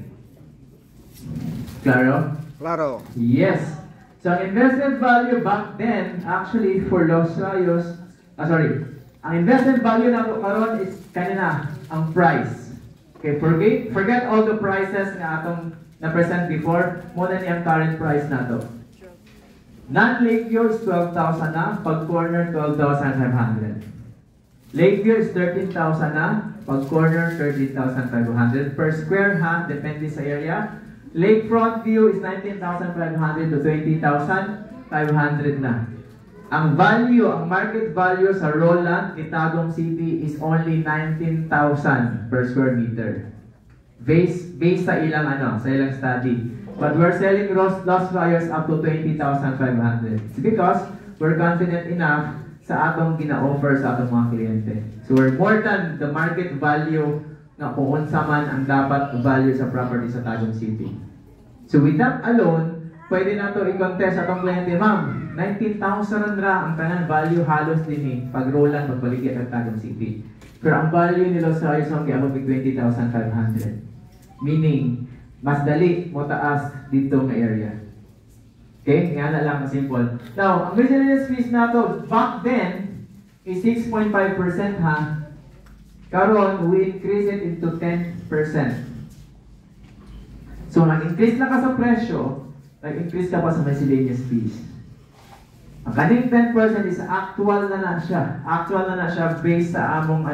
Claro? Claro. Yes. So ang investment value back then actually for Los Rayos, ang investment value na karon is kanina ang price. Okay, forget all the prices nga atong na-present before, muna niya ang current price na to. Non-Lakeview is 12,000 na, pag corner 12,500. Lakeview is 13,000 na, pag corner 13,500 per square ha, depende sa area. Lakefront view is 19,500 to 20,500 na. Ang value, ang market value sa raw land ni Tagum City is only 19,000 per square meter. Based sa ilang sa ilang study. But we're selling Los Rayos up to 20,500. It's because we're confident enough sa atong gina-offer sa atong mga kliyente. So we're more than the market value na kung unsa man ang dapat value sa property sa Tagum City. So with that alone, pwede na to i-contest atong kliyente, ma'am, 19,000 ra ang tanan value halos din pag rollan magbaligya ang Tagum City. Pero ang value ni Los Rayos ang giabot 20,500. Meaning, mas dali mo taas dito ng area. Okay? Nga na lang, simple. Now, ang miscellaneous fees na to, back then, is 6.5% ha. Karon, we increase it into 10%. So, nag-increase na ka sa presyo, nag-increase ka pa sa miscellaneous fees. Ang kaning 10% is actual na siya. Actual na siya based sa among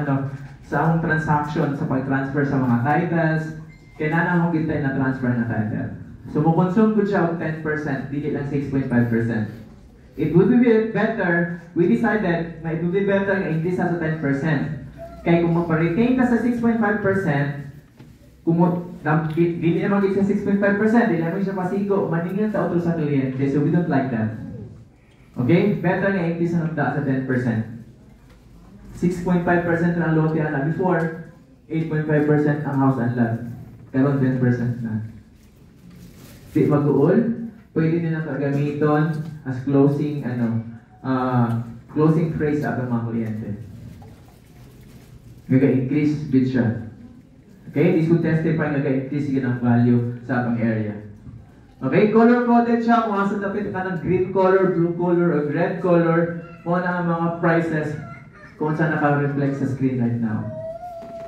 sa among transaction sa pag-transfer sa mga titles. Kaya na akong gintay na transfer na title. So, mo-consume ko siya 10%, dili lang 6.5%. It would be better, we decided na it would be better na increase sa 10%. Kaya kung maparetain ka sa 6.5%, dili naman sa 6.5%, dili naman siya pasigo, maningil sa otro sa kliyente. So, we don't like that. Okay? Better nga increase sa 10%. 6.5% na ang lote na before, 8.5% ang house and lot. Pero 10% na. Di mag-uol, pwede din na gamiton as closing closing phrase sa mga kliyente. Nag-increase bid siya. Okay, this would testify na ga-increase yun ang value sa atong area. Okay, color-coded siya kung asa dapat ka ng green color, blue color, or red color. Muna ang mga prices kung saan naka-reflect sa screen right now.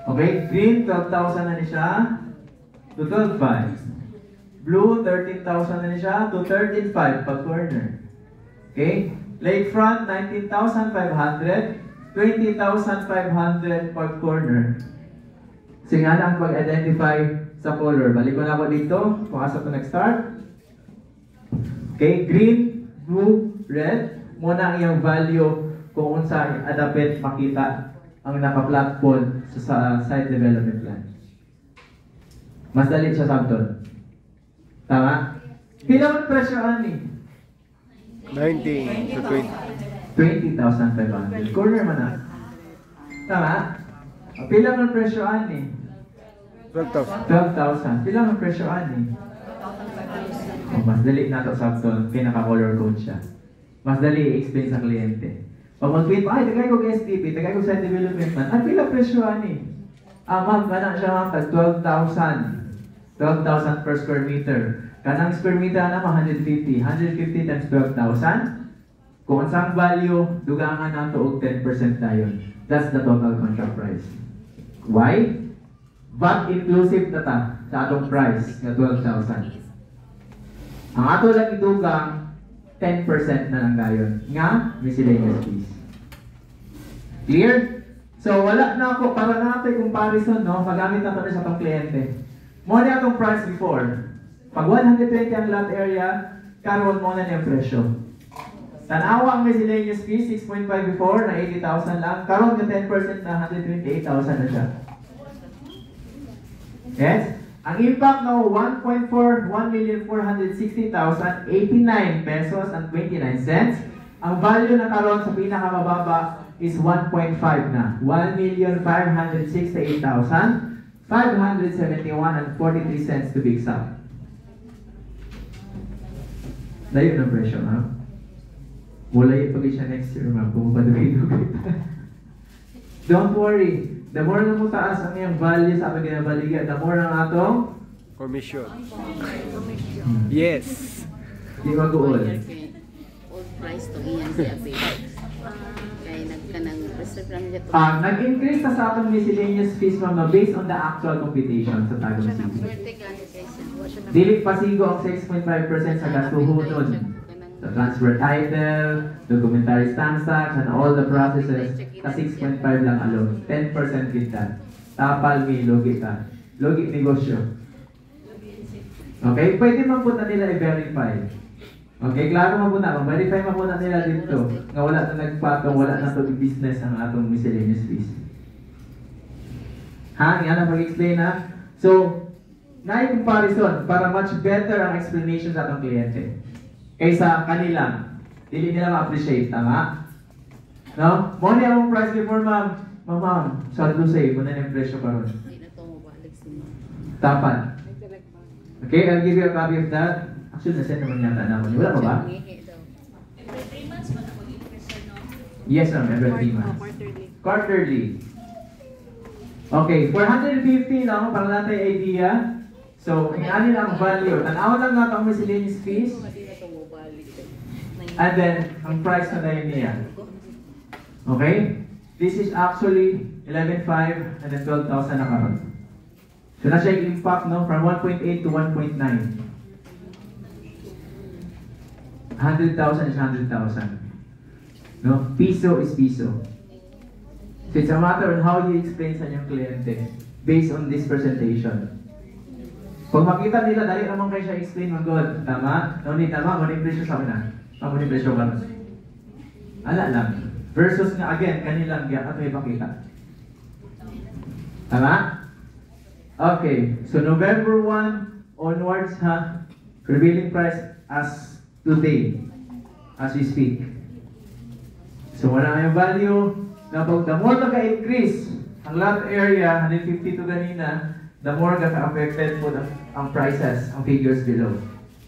Okay, green, 12,000 na ni siya to 12,500. Blue, 13,000 na ni siya to 13,500 pag corner. Okay, lakefront, 19,500, 20,500 pag corner. Kasi nga lang pag-identify sa color. Balik ko na ako dito, kung asa ko nag-start. Okay, green, blue, red. Muna ang iyong value kung saan adapit makita ang naka-platform sa site development plan. Mas dali siya samton. Tama? Pila ang presyo ani? 19 to 20. 20,500. Corner man na. Tama? Pila ang presyo ani? 12,000. 12,000. Pila ang presyo ani? Mas dali na ito samton. Pinaka-color code siya. Mas dali i-explain sa kliyente. Pag mag-tweet, ay, tagay ko STP, tagay ko site development man. Ay, pila presyo ani? Ma'am, kanang siya ma'am, 12,000. 12,000 per square meter. Kanang square meter na 150. 150 times 12,000. Kung saan value, dugangan na ito og 10% tayo. That's the total contract price. Why? VAT inclusive na ta sa atong price na 12,000. Ang ato lang idugang 10% na lang gayon nga miscellaneous fees. Clear? So wala na ako para natin comparison, no? Magamit na ito sa atong kliyente. Mo na atong price before. Pag 120 ang lot area, karon mo na niyang presyo. Tanawa ang miscellaneous fees 6.5 before na 80,000 lang. Karon yung 10% na 128,000 na siya. Yes? Ang impact na 1,460,089 pesos and 29 cents. Ang value na karon sa pinakamababa is 1.5 na. 1,568,571 and 43 cents to be exact. Layo ng presyo, ha? Wala yung pag siya next year, ma'am. Pumapaduhin ko kita. Don't worry. The more na mo taas ang iyong value sa ating ginabaligan, the more ang atong Commission. Yes. di mag-uol. Old price to iyan siya kaya nagkanang reserve lang dito. Nag-increase na sa atong miscellaneous fees ma'am based on the actual computation sa Tagum City. Dili pasigo ang 6.5% sa gastuhon. The transfer title, documentary stamp tax, and all the processes, sa 6.5 lang alone. 10% kita. Tapal mi, logi ka. Logi negosyo. Okay? Pwede man po na nila i-verify. Okay? Klaro man po na. Verify man po na nila dito. Nga wala na nagpatong, wala na to business ang atong miscellaneous fees. Ha? Yan ang pag-explain ha? So, na-comparison para much better ang explanation sa atong kliyente. Kaysa kanila, dili nila ma-appreciate, tama? No? Mo niya ang price before, ma'am. Ma'am, saldo sa'yo, muna yung presyo pa ron. Tapan. Okay, I'll give you a copy of that. Actually, nasend naman yata na ako. Wala pa ba? Every 3 months ba na mag-increase, no? Yes, ma'am, every 3 months. Quarterly. Okay, 450 lang, para natin idea. So, ano lang ang value. Tanaw lang natin ang miscellaneous fees. And then, ang price na yun niya. Okay? This is actually 11,500 and then 12,000 na karon. So, na siya yung impact, no? From 1.8 to 1.9. 100,000 is 100,000. No? Piso is piso. So, it's a matter on how you explain sa inyong kliyente based on this presentation. Pag makita nila, dali naman kayo siya explain, God. Tama? No, hindi tama. Muna yung presyo sa akin na. Muna yung presyo ka. Ala lang. Versus nga, again, kanilang gaya at may pakita. Tama? Okay. So, November 1 onwards, ha? Prevailing price as today. As we speak. So, wala yung value. Na pag the more nag-increase ang lot area, 152 ganina, the more ka-affected po ang prices, ang figures below.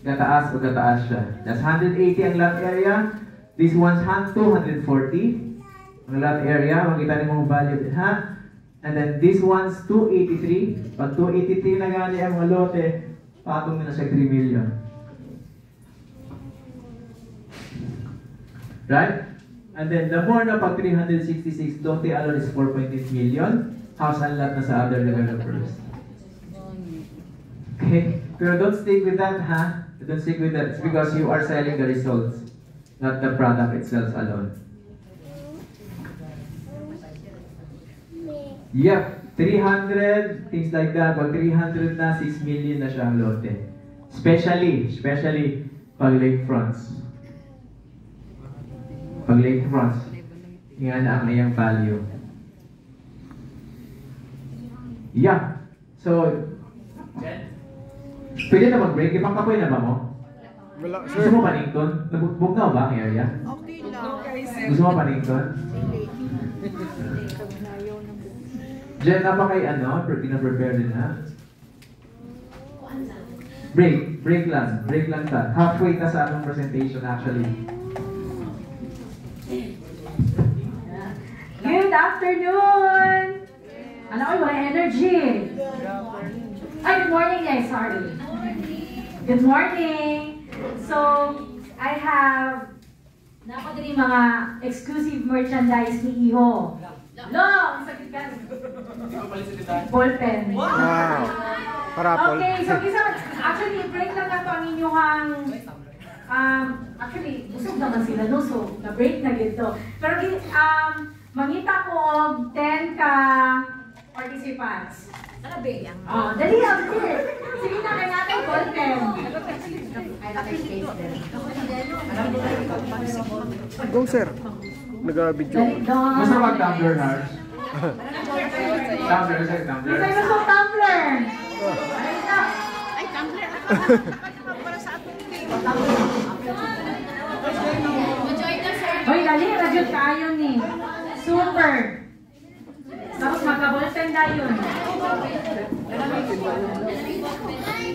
Gataas o gataas siya. That's 180 ang lot area. This one's 240. Ang lot area, makita niyo mong value din, ha? And then this one's 283. Pag 283 na gani ang mga lote, patong na siya 3 million. Right? And then the more na pag 366, lote alone is 4.8 million. House and lot na sa other developers. Okay? Pero don't stick with that, ha? Don't stick with that. It's because you are selling the results, not the product itself alone. Yep, 300, things like that. Pag 300 na, 6 million na siya ang lote. Especially pag lakefronts. Pag lakefronts, yan na ang iyang value. Yeah. So, pwede na mag-break. Ipangkapoy na ba mo? Wala, sir. Gusto mo panington? Bugnaw ba ang area? Okay lang. Gusto mo panington? Diyan na ba kay ano? Pina-prepare din ha? Break. Break lang. Break lang ta. Halfway na sa anong presentation actually. Good afternoon! Ano ko, mga energy? Ay, good morning guys, sorry. Good morning! So, I have napadali mga exclusive merchandise ni Iho. No! Ang sakit ka. Ballpen. Wow. Parapol. Okay, so actually, break lang na ito ang inyong actually, busog naman sila, no? So, na-break na gito. Pero, mangita ko og 10 ka participants. Dali lang, sige. Sige na, kaya natin ballpen. Ay, naka-space din. Go, sir. Nag-video. Dali doon. Gusto mag-tumbler, Harsh? Tumbler, sir, tumbler. Gusto yung gusto tumbler. Ay, tumbler. Hoy, dali, radyot kayo ni. Super. Tapos magka-ballpen na yun.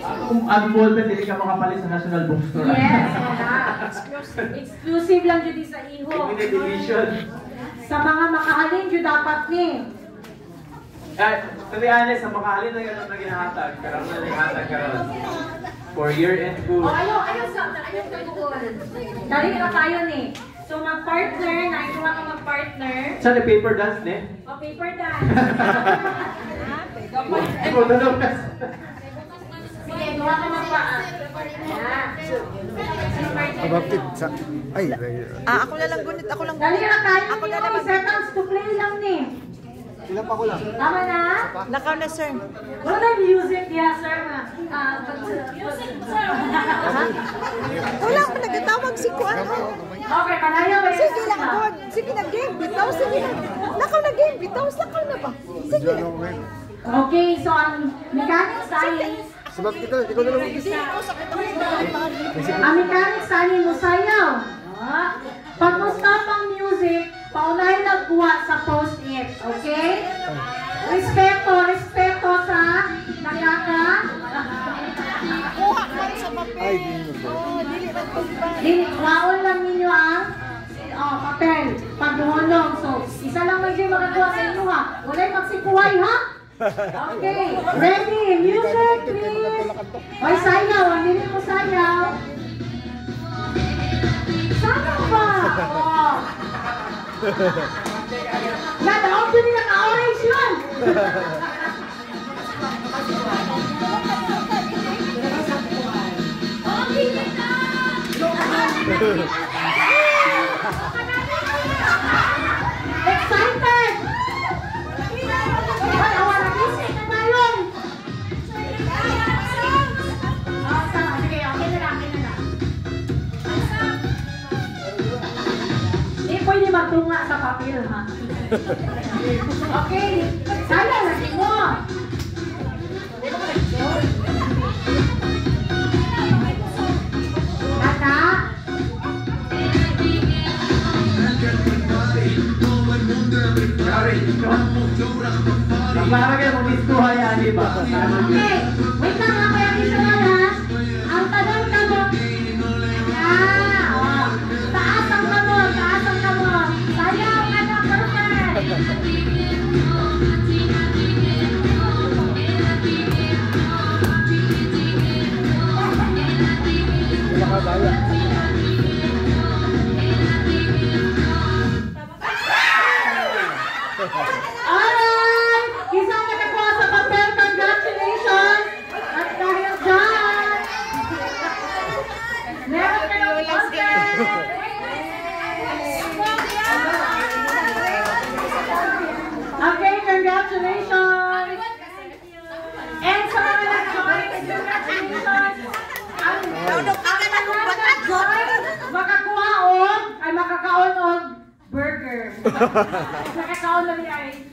Kung ang ballpen, hindi ka makapalit sa National Bookstore. Yes, wala. Exclusive lang dito sa Iho. Limited edition. Sa mga makahalin, dito dapat ni. To be honest, sa makahalin na ganun na ginahatag. Karang na ginahatag karon. For year-end O, food. ayaw tagukol. Dali na tayo ni. So, mag-partner, naikuha ka mag-partner. Saan yung paper dance, ne? O, paper dance. Ikaw na daw. Sige, gawa ka mag-paan. Abapit sa... Ay, Ako na lang gunit, ako lang Dali na tayo Ako ni. na naman. Seconds to play lang ni. ilan pa ko lang. Tama na? Nakaw na, sir. Wala na music, yeah, sir. Music, sir. Wala ako nagatawag si Kuan. Okay, panayaw ba yung Sige lang, God. Sige na, game. Bitaw, sige na. Nakaw na game. Bitaw, nakaw na ba? Sige na. Okay, so ang mechanics tayo. Sabab kita, ikaw na lang. Ang mechanics tayo mo sayaw. Pag mo stop ang music, paunahin nagkuha sa post-it. Okay? Respeto sa nakaka. Kuha man sa papel. Ay, di mo. Waon lang ninyo ang papel. Pagdunong. So, isa lang medyo magagawa sa inyo ha. Wala'y magsikuhay ha? Okay. Ready? Music, please. Oy, sayaw. Ang dili mo sayaw. Sayaw ba? Oh. Nadaog ko nila ka-orange yun. Excited! Ay, awala kisik na tayo! Sama, sige, okay na lang. Hindi pwede magtunga sa papel, ha? Okay, sana lagi mo! Kata? Para kayo mag-istuha yan, di ba? Okay, wait lang ha, kaya dito na lang. Ang tanong ka mo. Taas ang kamot. Sayaw ka na, perfect. Alright! Isa nakakuha sa papel. Congratulations! At dahil dyan, meron kayong content! Okay, congratulations! And sa mga nag-join, congratulations! Ang nag-join, makakaon og burger. Makakaon na niya ay.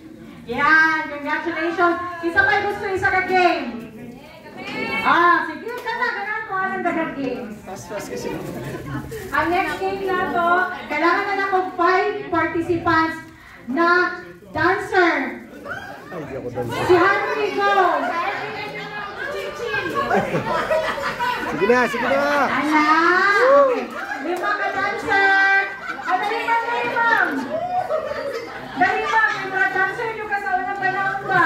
Yan, congratulations! Isa pa gusto isa ka game. Sige ka na, ganun ko ang dagat game. Ang next game na to, kailangan na ako 5 participants na dancer. Si Henry goes. Sige na, sige na. Ala! Okay. 5 ka dancer. Dali ma'am. Dali ma'am, may mga dancer yung ka sa unang panahon ba?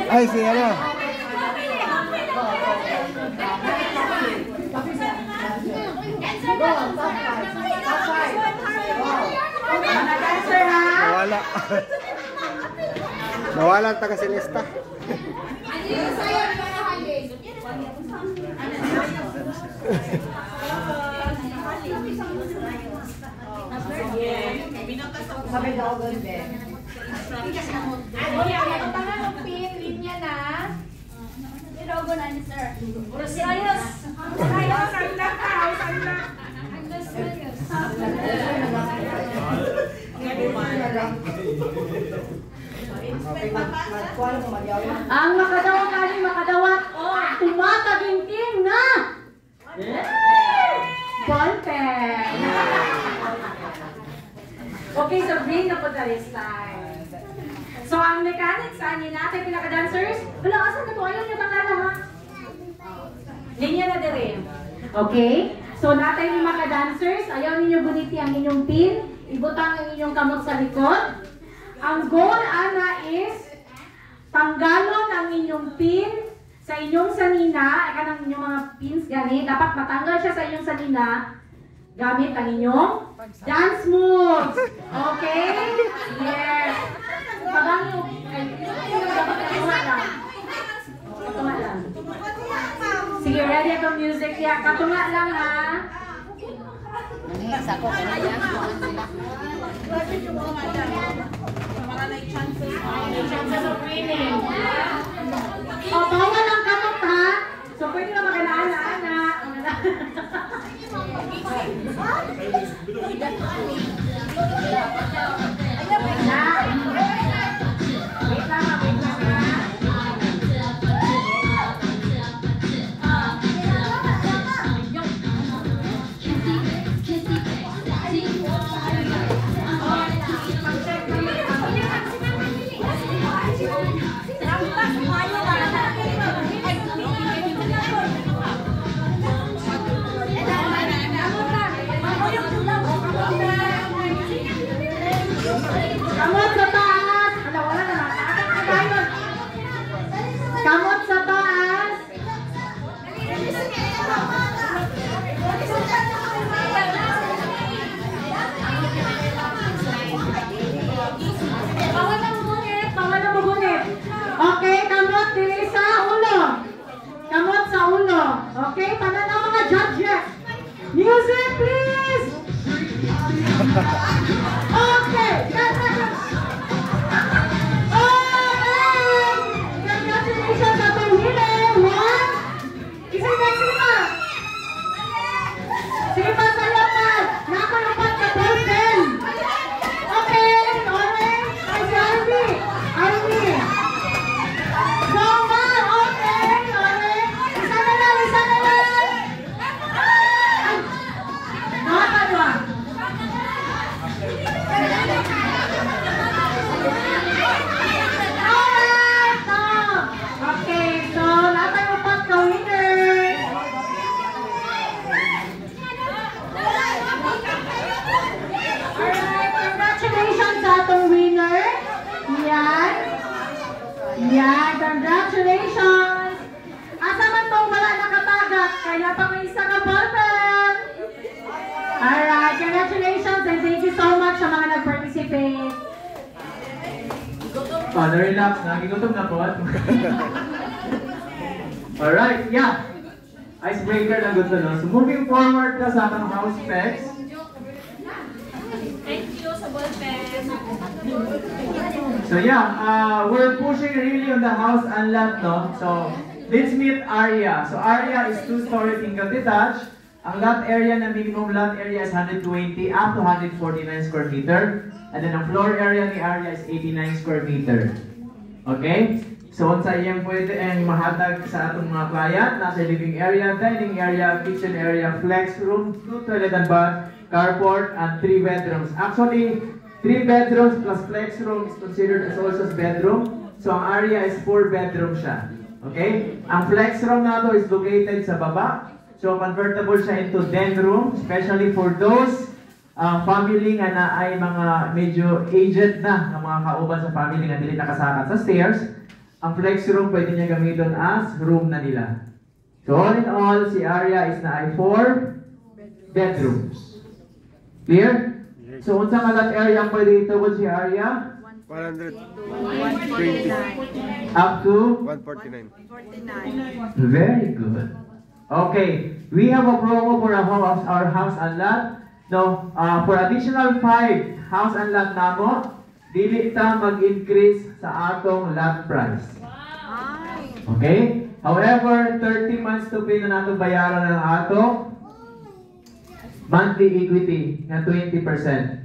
Ay, si ano? Mga dancer ha? Nawala. Nawala ang taga Celesta. Sabi daw doon din. Tangan ng pin, linya na. Irogo na ni sir. Ayos! Ayos! Ang makadawat kali makadawat tumataginting na ballpen. Okay, so green na po this time. So ang mechanics ani natin pinaka-dancers, wala asan na to ayaw niyo tangala ha. Linya na dire. Okay? So natin yung mga dancers, ayaw ninyo guniti ang inyong pin, ibutang ang inyong kamot sa likod. Ang goal ana is tanggalon ang inyong pin sa inyong sanina, kanang inyong mga pins gani, dapat matanggal siya sa inyong sanina gamit ang inyong dance moves. Okay? Yes. Pabang yung dapat katuwa lang. Katuwa lang. Sige, ready akong music ya. Katuwa lang ha. Sa ko kaya Chances of winning. Bawal ang kamot ha. So pwede na mag-alaala-ala. Wait lang ha. Kamot sa taas! Wala na lang. Kamot sa taas! Bawal na mugunit! Bawal na mugunit! Okay, kamot dili sa ulo! Kamot sa ulo! Okay, pananaw mga judges! Music please! Okay! Congratulations sa winner! One! Isa pa! Sige pa sa laman! Nakalupad ka ballpen! Okay! Alright! Ay si Army! Army! Goma! Okay! Alright! Isa na lang! Ay! Nakakadwa! na-relax. Nagigutom na po. Alright, yeah. Icebreaker na gusto, no? So moving forward na sa ating house specs. Thank you sa ballpen. So yeah, we're pushing really on the house and lot, no? So let's meet area. So area is 2-story single detached. Ang lot area na minimum lot area is 120 up to 149 square meter. And then ang floor area ni area is 89 square meter. Okay? So unsa iyang pwede ang mahatag sa atong mga client, nasa living area, dining area, kitchen area, flex room, 2 toilet and bath, carport, and 3 bedrooms. Actually, 3 bedrooms plus flex room is considered as also as bedroom. So ang area is 4 bedroom siya. Okay? Ang flex room nato is located sa baba. So convertible siya into den room, especially for those family nga na ay mga medyo aged na mga kauban sa family nga dili nakasakat sa stairs. Ang flex room pwede niya gamiton as room na nila. So all in all, si area is na ay 4 bedrooms. Clear? So unsa nga lot area ang pwede itugod si area? 120. Up to 149. very good. Okay, we have a promo for our house and lot. No, for additional 5 house and lot namo, dili ta mag-increase sa atong lot price. Okay? However, 30 months to pay na nato bayaran ng atong monthly equity na 20%.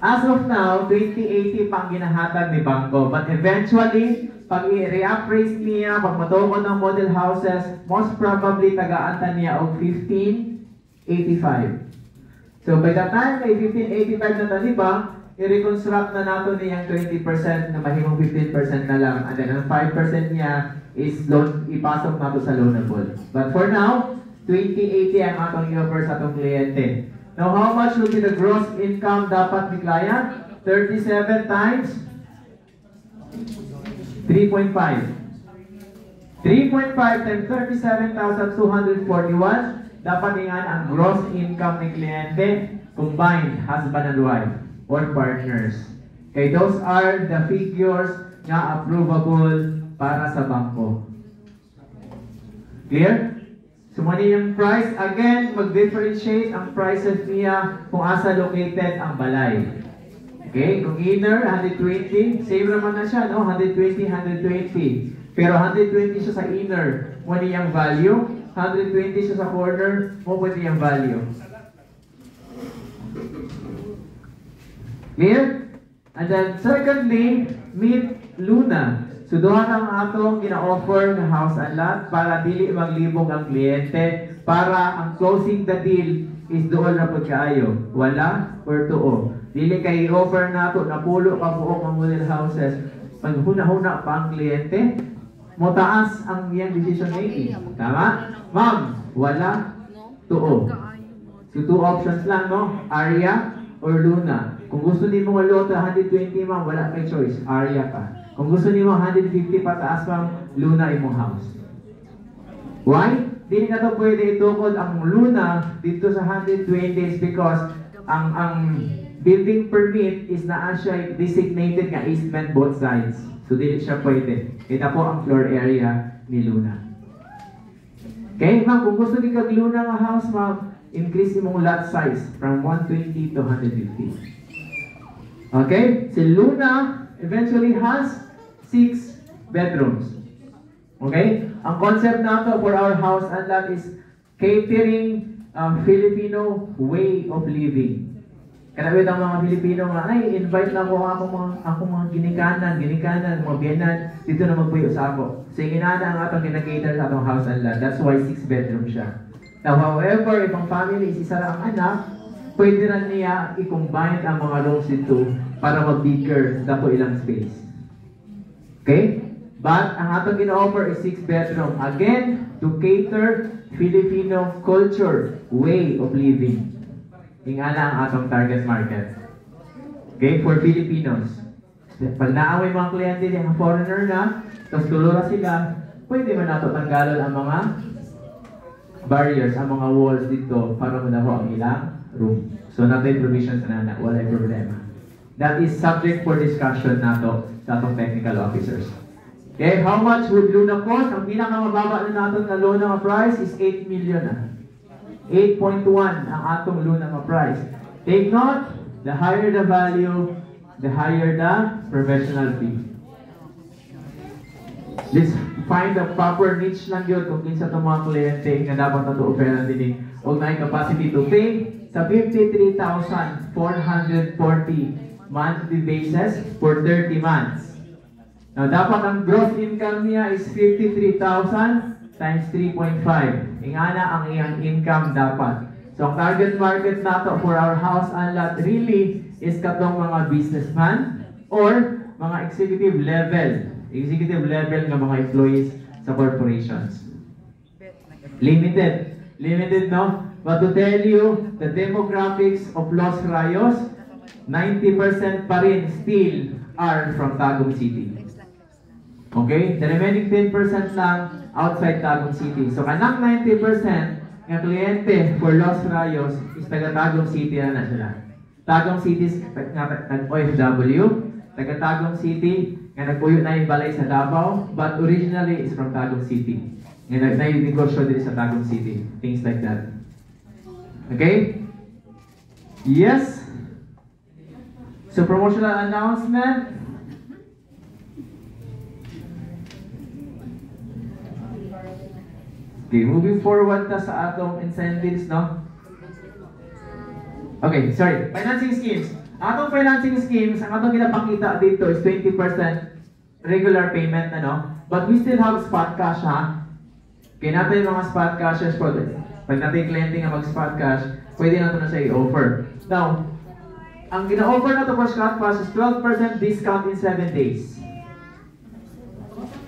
As of now, 2080 pang ginahatag ni Bangko. But eventually, pag i-reappraise niya, pag matukod ng model houses, most probably tagaan niya og 1585. So by the time may 1585 na taniba, i-reconstruct na nato niyang 20% na mahimong 15% na lang. And then ang 5% niya is loan, ipasok nato sa loanable. But for now, 2080 ang atong i-offer sa atong kliyente. Now, how much will be the gross income dapat ni client? 37 times 3.5. 3.5 times 37,241. Dapat ingan ang gross income ni kliyente combined husband and wife or partners. Okay, those are the figures na approvable para sa bangko. Clear? So mali yung price, again, mag-differentiate ang prices niya kung asa located ang balay. Okay, kung inner, 120, same naman na siya, no? 120, 120. Pero 120 siya sa inner, mali yung value. 120 siya sa corner, mali yung value. Clear? And then, secondly, meet Luna. So doon ang atong gina-offer ng house and lot para dili maglibog ang kliyente, para ang closing the deal is doon na po kaayo. Wala or tuo. Dili kay offer nato na pulo ka buok ang model houses. Pag huna-huna pa ang kliyente, mo taas ang iyang decision making. Tama? Ma'am, wala tuo. So two options lang, no? Area or Luna. Kung gusto niyo mga loto 120, ma'am, wala kay choice. Area ka. Kung gusto niyo 150 pataas pang Luna imong house. Why? Dili na to pwede itukod ang Luna dito sa 120 is because ang building permit is na siya designated nga easement both sides. So dili siya pwede. Ito po ang floor area ni Luna. Okay, ma'am, kung gusto niyo kag Luna nga house, ma'am, increase imong lot size from 120 to 150. Okay? Si Luna eventually has 6 bedrooms. Okay? Ang concept nato for our house and lot is catering Filipino way of living. Kanawit ang mga Filipino nga, ay, invite na ko akong mga ginikanan, mga biyanan, dito na magpuyo sa ako. So, inana ang atong ginakater sa atong house and lot. That's why 6 bedroom siya. Now, however, if ang family is isa lang ang anak, pwede rin niya i-combine ang mga rooms dito para mag-bigger na po ilang space. Okay? But, ang atong gina-offer is 6 bedroom. Again, to cater Filipino culture, way of living. Ingana ang atong target market. Okay? For Filipinos. Pag naaway mga kliyente yung foreigner na, tapos tulura sila, pwede man nato tanggalon ang mga barriers, ang mga walls dito para manaho ang ilang room. So, natin provisions na wala problema. That is subject for discussion nato sa atong technical officers. Okay, how much would Luna cost? Ang pinakamababa na natin na Luna nga price is 8 million na. 8.1 ang atong Luna nga price. Take note, the higher the value, the higher the professional fee. Let's find the proper niche lang yun kung kinsa itong mga kliyente nga dapat na to-offer din o may capacity to pay sa 53,440 monthly basis for 30 months. Now, dapat ang gross income niya is 53,000 times 3.5. Ingana ang iyang income dapat. So, ang target market nato for our house and lot really is katong mga businessman or mga executive level ng mga employees sa corporations. Limited, no? But to tell you, the demographics of Los Rayos, 90% pa rin still are from Tagum City. Okay? The remaining 10% lang outside Tagum City. So, kanang 90% ng kliyente for Los Rayos is taga Tagum City na sila. Tagum City is nag-OFW. Taga Tagum City, nga nagpuyo na yung balay sa Davao, but originally is from Tagum City. Nga na-negosyo din sa Tagum City. Things like that. Okay? Yes? So, promotional announcement. Okay, moving forward ta sa atong incentives, no? Okay, sorry. Financing schemes. Atong financing schemes, ang atong ginapakita dito is 20% regular payment, ano? But we still have spot cash, ha? Kaya natin yung mga spot cashes for this. Pag natin yung kliyente nga mag-spot cash, pwede natin na siya i-offer. Now, ang gina-offer na to for spot cash is 12% discount in 7 days.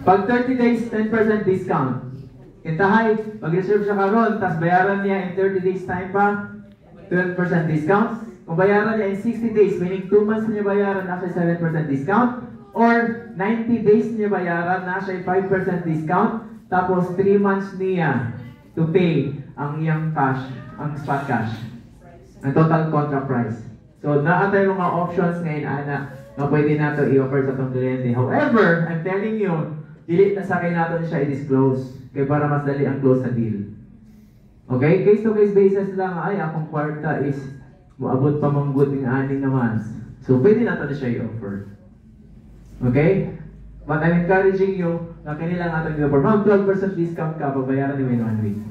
Pag 30 days, 10% discount. Kintahay, mag-reserve siya karon, tapos bayaran niya in 30 days time pa, 12% discount. Kung bayaran niya in 60 days, meaning 2 months niya bayaran, nasa 7% discount. Or 90 days niya bayaran, nasa 5% discount. Tapos 3 months niya to pay ang iyang cash, ang spot cash. Ang total contract price. So, naatay mga options ngayon, ana, na pwede nato i-offer sa itong kliyente. However, I'm telling you, dili na sa akin natin siya i-disclose. Kaya para mas dali ang close sa deal. Okay? Case-to-case basis lang, ay, akong kwarta is maabot pa manggod ng 6 na months. So, pwede natin siya i-offer. Okay? But I'm encouraging you na kanilang natin i-offer. Ma'am, 12% discount ka, babayaran niyo in 1 week.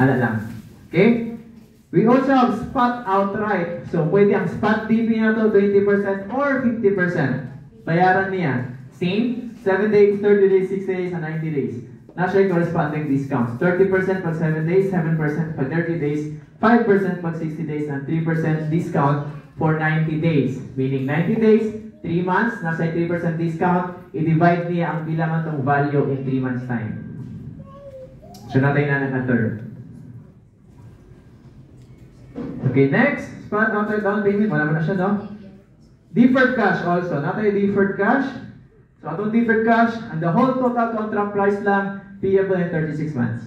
Ano lang. Okay? We also have spot outright. So, pwede ang spot DP na to 20% or 50%. Bayaran niya. Same, 7 days, 30 days, 60 days, and 90 days. Nasa yung corresponding discounts. 30% pag 7 days, 7% pag 30 days, 5% pag 60 days, and 3% discount for 90 days. Meaning 90 days, 3 months, nasa 3% discount, i-divide niya ang bilangan ng value in 3 months time. So, natin na term. Okay, next. Spot outright down payment. Wala mo na siya, no? Deferred cash also. Natin deferred cash. So, atong deferred cash, and the whole total contract price lang, payable in 36 months.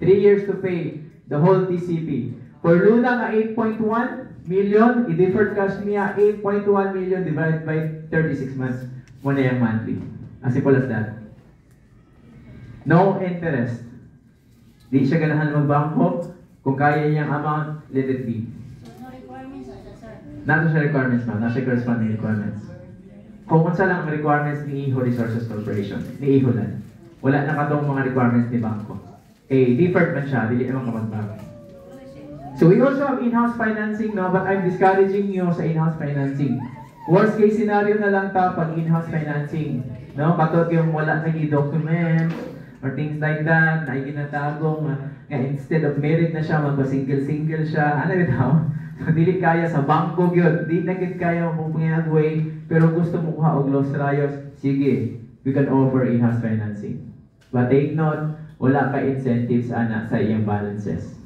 3 years to pay the whole TCP. For Luna nga 8.1 million, i-deferred cash niya 8.1 million divided by 36 months. Muna yung monthly. As simple as that. No interest. Di siya ganahan magbangko. Kung kaya niyang amount, let it be. No requirements, sir. Nasa siya requirements, ma'am. Nasa corresponding requirements. Kung unsa lang ang requirements ni Iho Resources Corporation, ni Iho lang. Wala na katong mga requirements ni Bangko. Eh, deferred man siya, dili naman kapag-bago. So we also have in-house financing, no? But I'm discouraging you sa in-house financing. Worst case scenario na lang ta pag in-house financing. No? Katod yung wala naging documents or things like that, na iginatagong, nga instead of married na siya, magpa-single-single siya. Ano ito? So, dili kaya sa bangko yun. Di na kaya mapupungin way, pero gusto mo kuha og Los Rayos, sige, we can offer in-house financing. But take note, wala ka incentives ana sa iyang balances.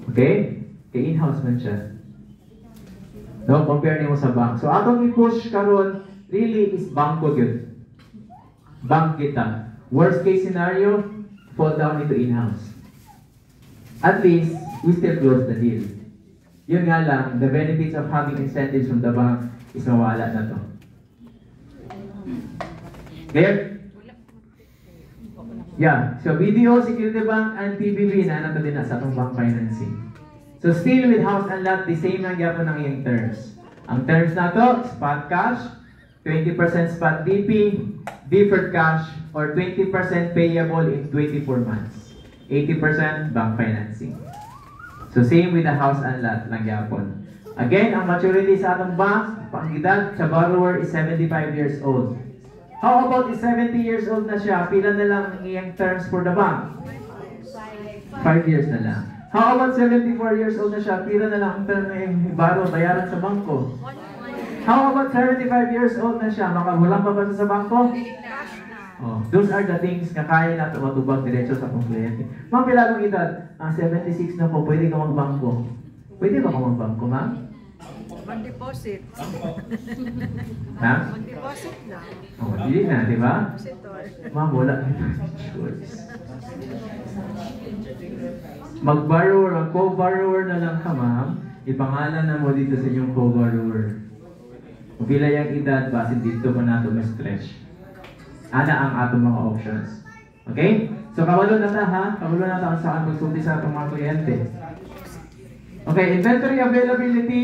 Okay? Kaya in-house man siya. No, compare niyo sa bank. So, atong i-push karon really is bangko yun. Bank kita. Worst case scenario, fall down into in-house. At least, we still close the deal. Yun nga lang, the benefits of having incentives from the bank is mawala na to. Clear? Yeah, so BDO, Security Bank, and TBB na nato din na sa itong bank financing. So still with house and lot, the same lang yapon ang iyong terms. Ang terms na to, spot cash, 20% spot DP, deferred cash, or 20% payable in 24 months. 80% bank financing. So same with the house and lot lang yapon. Again, ang maturity sa atong bank, pang-edad sa borrower is 75 years old. How about if 70 years old na siya, pila na lang ang iyang terms for the bank? 5 years na lang. How about 74 years old na siya, pila na lang ang term na iyang borrow, bayaran sa bangko? How about 75 years old na siya, makahulang pa ba siya sa bangko? Oh, those are the things na kaya natin matubag diretso sa akong kliyente. Ma'am, pila akong edad? 76 na po, pwede ka magbangko. Pwede ba ka magbangko, ma'am? Mag-deposit. Ha? Mag-deposit na. Oh, hindi na, di ba? Depositor. Ma'am, wala. Mag-borrower, co-borrower na lang ka, ma'am. Ipangalan na mo dito sa inyong co-borrower. Kung pila yung edad, basin dito pa nato ma-stretch. Ana ang atong mga options. Okay? So, kabalo na ta, ha? Kabalo na ta saan magsulti sa atong mga kliyente. Okay, inventory availability.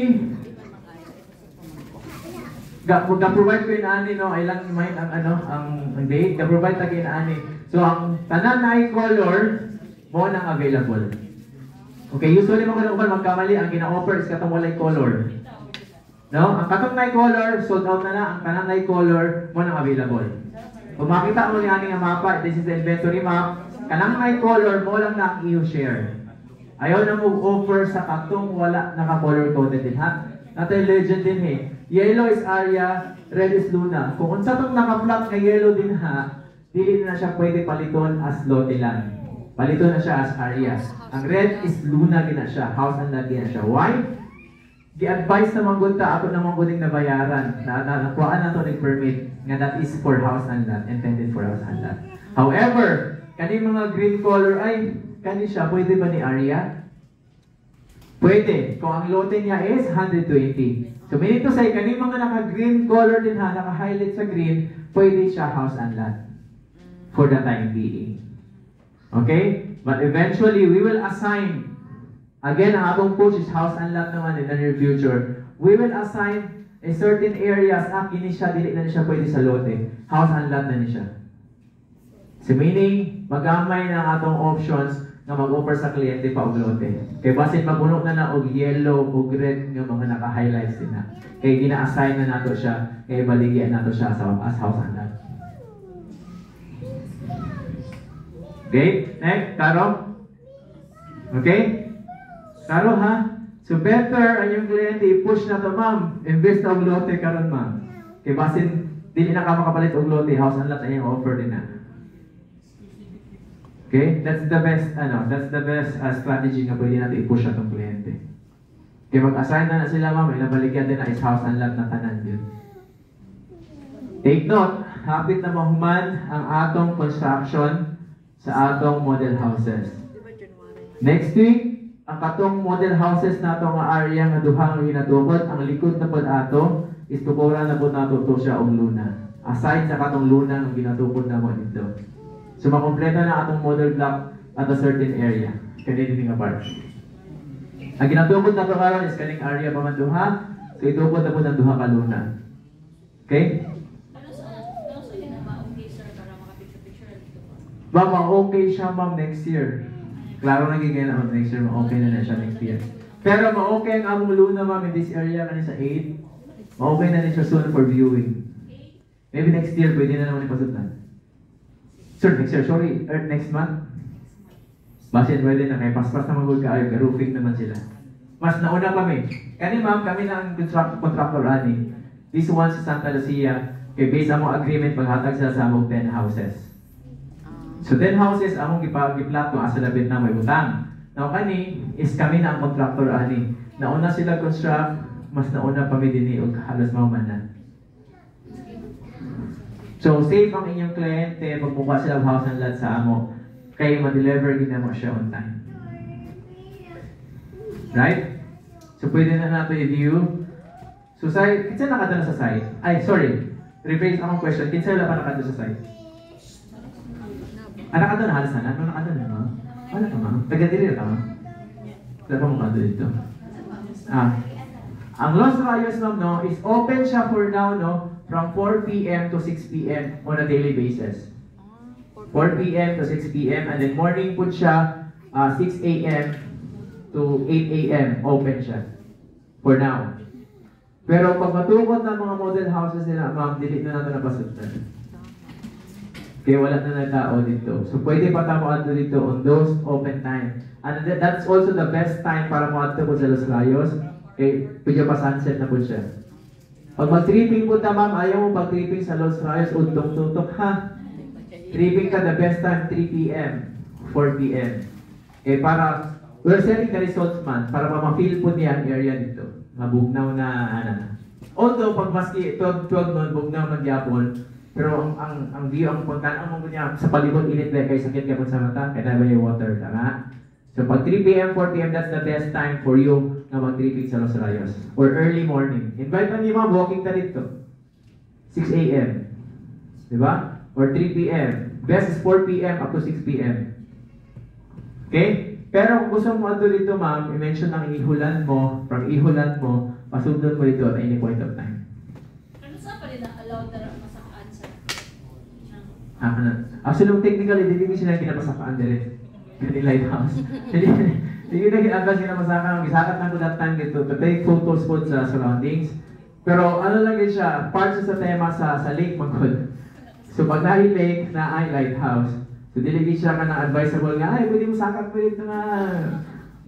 Ga-provide ko yung ani, no? Ay lang mind ang ang date. Ga-provide ta yung ani. So, ang tanan na color mo nang available. Okay, usually mga kanuban magkamali, ang gina-offer is katong walay color. No? Ang katong na color, sold out na na. Ang tanan na color mo nang available. Kung makita mo ni ani nga mapa, this is the inventory map. Kanang may color mo lang na ang iyo share. Ayaw na mo offer sa katong wala naka-color coded din, ha? Natay legend din, eh. Yellow is area, red is Luna. Kung unsa tong naka-flat nga yellow din, ha, dili na siya pwede paliton as lote lang. Paliton na siya as area. Ang red is Luna din na siya, house and lot din na siya. Why? Gi-advise naman gud ta ato namang guding nabayaran na nakuhaan nato ng permit nga that is for house and lot, intended for house and lot. However, kani mga green color ay kani siya pwede ba ni area? Pwede kung ang lote niya is 120. So meaning to say kani mga naka-green color din ha, naka-highlight sa green, pwede siya house and lot for the time being. Okay? But eventually we will assign. Again, ang atong push is house and lot naman in the near future. We will assign in certain areas, kini siya, dili na siya pwede sa lote. House and lot na ni siya. So meaning, magamay na atong options na mag-offer sa kliyente pa og lote. Kaya basin mapuno na na og yellow, og red nga mga naka-highlights din na. Kaya gina-assign na nato siya, kaya baligyan nato siya as house and lot. Okay? Next, Karo? Okay? Karo, ha? So better ang yung kliyente i-push na to, ma'am. Invest na og lote karon, ma'am. Kaya basin, dili na ka makapalit og lote, house and lot ay yung offer din na. Okay? That's the best, strategy nga pwede natin i-push na tong kliyente. Kaya mag-assign na sila, ma'am, ilabaligyan din na is house and lot na tanan yun. Take note, hapit na mahuman ang atong construction sa atong model houses. Next week, ang katong model houses nato nga area nga duha nga ginatubod, ang likod na pod ato is tukura na pod nato to siya og luna. Aside sa katong luna nga ginatubod na mo dito. So makompleto na atong model block at a certain area. Kani dito nga part. Ang ginatubod na to karon is kaning area pa man duha, so itubod na pod ang duha ka luna. Okay? Ma'am, okay siya, ma'am, next year. Klaro na gigay na, ma'am, next year, okay na siya next year. Pero ma-okay ang among luna, ma'am, in this area, kanina sa 8. Ma-okay na siya soon for viewing. Maybe next year, pwede na naman ipasutlan. Sir, next year, sorry, next month. Basin, pwede na, kaya paspas na mag-good ka, roofing naman sila. Mas nauna kami. Kani, ma'am, kami na ang contractor, ani. This one sa Santa Lucia, kaya based ang mga agreement, maghatag sila sa among 10 houses. So 10 houses among giplat kung asa labit na may utang. Now kani is kami na ang contractor ani. Nauna sila construct, mas nauna pa mi dinhi og halos mahumanan. So safe ang inyong kliyente pag mukha sila house and lot sa amo kay ma-deliver gid mo siya on time. Right? So pwede na nato i-view. So kinsa nakadala sa site? Ay, sorry. Rephrase akong question. Kinsa wala pa nakadala sa site? Nakadala na halos na? Ano nakadala na? Wala ka ma'am? Taga-diri ka ma'am? Wala pa mong kadala dito. Ang Los Rayos ma'am no, is open siya for now no, from 4 p.m. to 6 p.m. on a daily basis. 4 p.m. to 6 p.m. and then morning po siya 6 a.m. to 8 a.m. open siya for now. Pero pag matukot ng mga model houses nila, ma'am, delete na natin napasundan. Kaya wala na nagtao dito. So pwede pa tayo makadto dito on those open time. And that's also the best time para makadto po sa Los Rayos. Okay, pwede pa sunset na po siya. Pag mag-tripping po ta, ma'am, ayaw mo pag-tripping sa Los Rayos, untong-tutok ha. Tripping ka the best time 3 p.m. 4 p.m. Okay, para we're selling the results man, para ma-feel po niya ang area dito. Mabugnaw na, although pag maski 12 noon, bugnaw ng Japon, pero ang view, ang puntaan, ang mga niya, sa palibot init na kay sakit ka po sa mata, kaya na yung water, tama? So pag 3 p.m., 4 p.m., that's the best time for you na mag-tripping sa Los Rayos. Or early morning. Invite mo niyo mga walking ka dito. 6 a.m. Diba? Or 3 p.m. Best is 4 p.m. up to 6 p.m. Okay? Pero kung gusto mo ando dito, ma'am, i-mention ng ihulan mo, from ihulan mo, pasundon mo ito at any point of time. Ano saan pa rin na-allowed na masakaan sa... Actually, technically, hindi ko sila kinapasakaan din. Hindi lighthouse. Hindi ko na ginagawa sila masakaan. Gisakat na ko that time dito to take photos po sa surroundings. Pero ano lang yun siya, part sa tema sa lake magod. So pag na-lake na ay lighthouse, so diligid siya ka na advisable nga, ay pwede mo sakat po dito nga.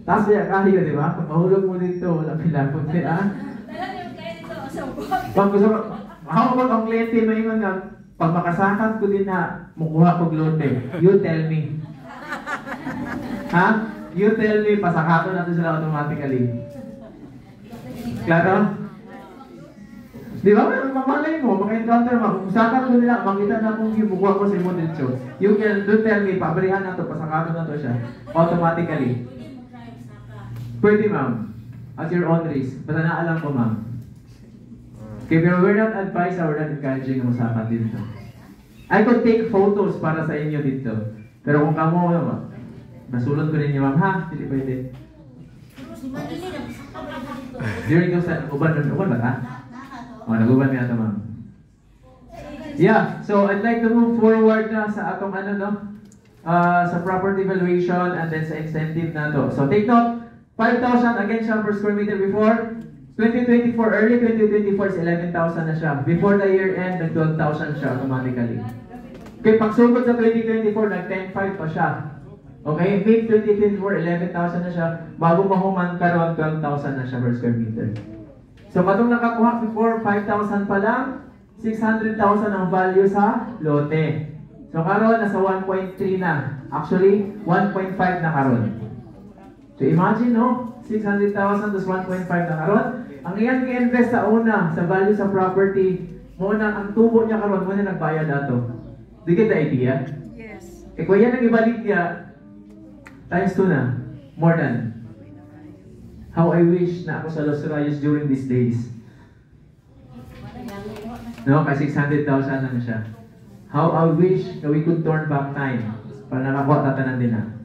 Tapos niya kayo, di ba? Pag mahulog mo dito, wala pilapot eh, Dala niyo kayo dito sa buwan. Pag gusto ko, ako pag ang kliyente may nga, pag makasakat ko din na mukuha ko lote, you tell me. Ha? You tell me, pasakato natin sila automatically. Klaro? Di ba? Mamalay mo, maka-encounter mo. Kung sakat ko nila, makita na kung yung bukuha ko sa imo dito. You can do tell me, pabarihan na to, pasakato na to siya. Automatically. Pwede ma'am. At your own risk. Basta naalam ko ma'am. Okay, pero we're not advised or not encouraging na masakat dito. I could take photos para sa inyo dito. Pero kung kamo, nasulot ko ninyo ma'am, ha? Hindi pwede. During those time, uban ba ka? O, naguban niya ito ma'am. Yeah, so I'd like to move forward na sa atong sa property valuation and then sa incentive na to. So take note, 5,000 again siya per square meter before. 2024, early 2024 is 11,000 na siya. Before the year end, nag-12,000 siya automatically. Okay, pagsugod sa 2024, nag-10,500 pa siya. Okay, mid 2024, 11,000 na siya. Bago mahuman karon 12,000 na siya per square meter. So, katong nakakuha before, 5,000 pa lang, 600,000 ang value sa lote. So, karon nasa 1.3 na. Actually, 1.5 na karon. So, imagine, no? 600,000 plus 1.5 na karon. Ang iyan i-invest sa una, sa value sa property, muna, ang tubo niya karon, muna nagbayad ato. Do you get the idea? Yes. Eh, kung yan ang ibalik niya, times 2 na. More than. How I wish na ako sa Los Rayos during these days. No, kasi 600,000 lang siya. How I wish that we could turn back time para nakakuha tatanan din na.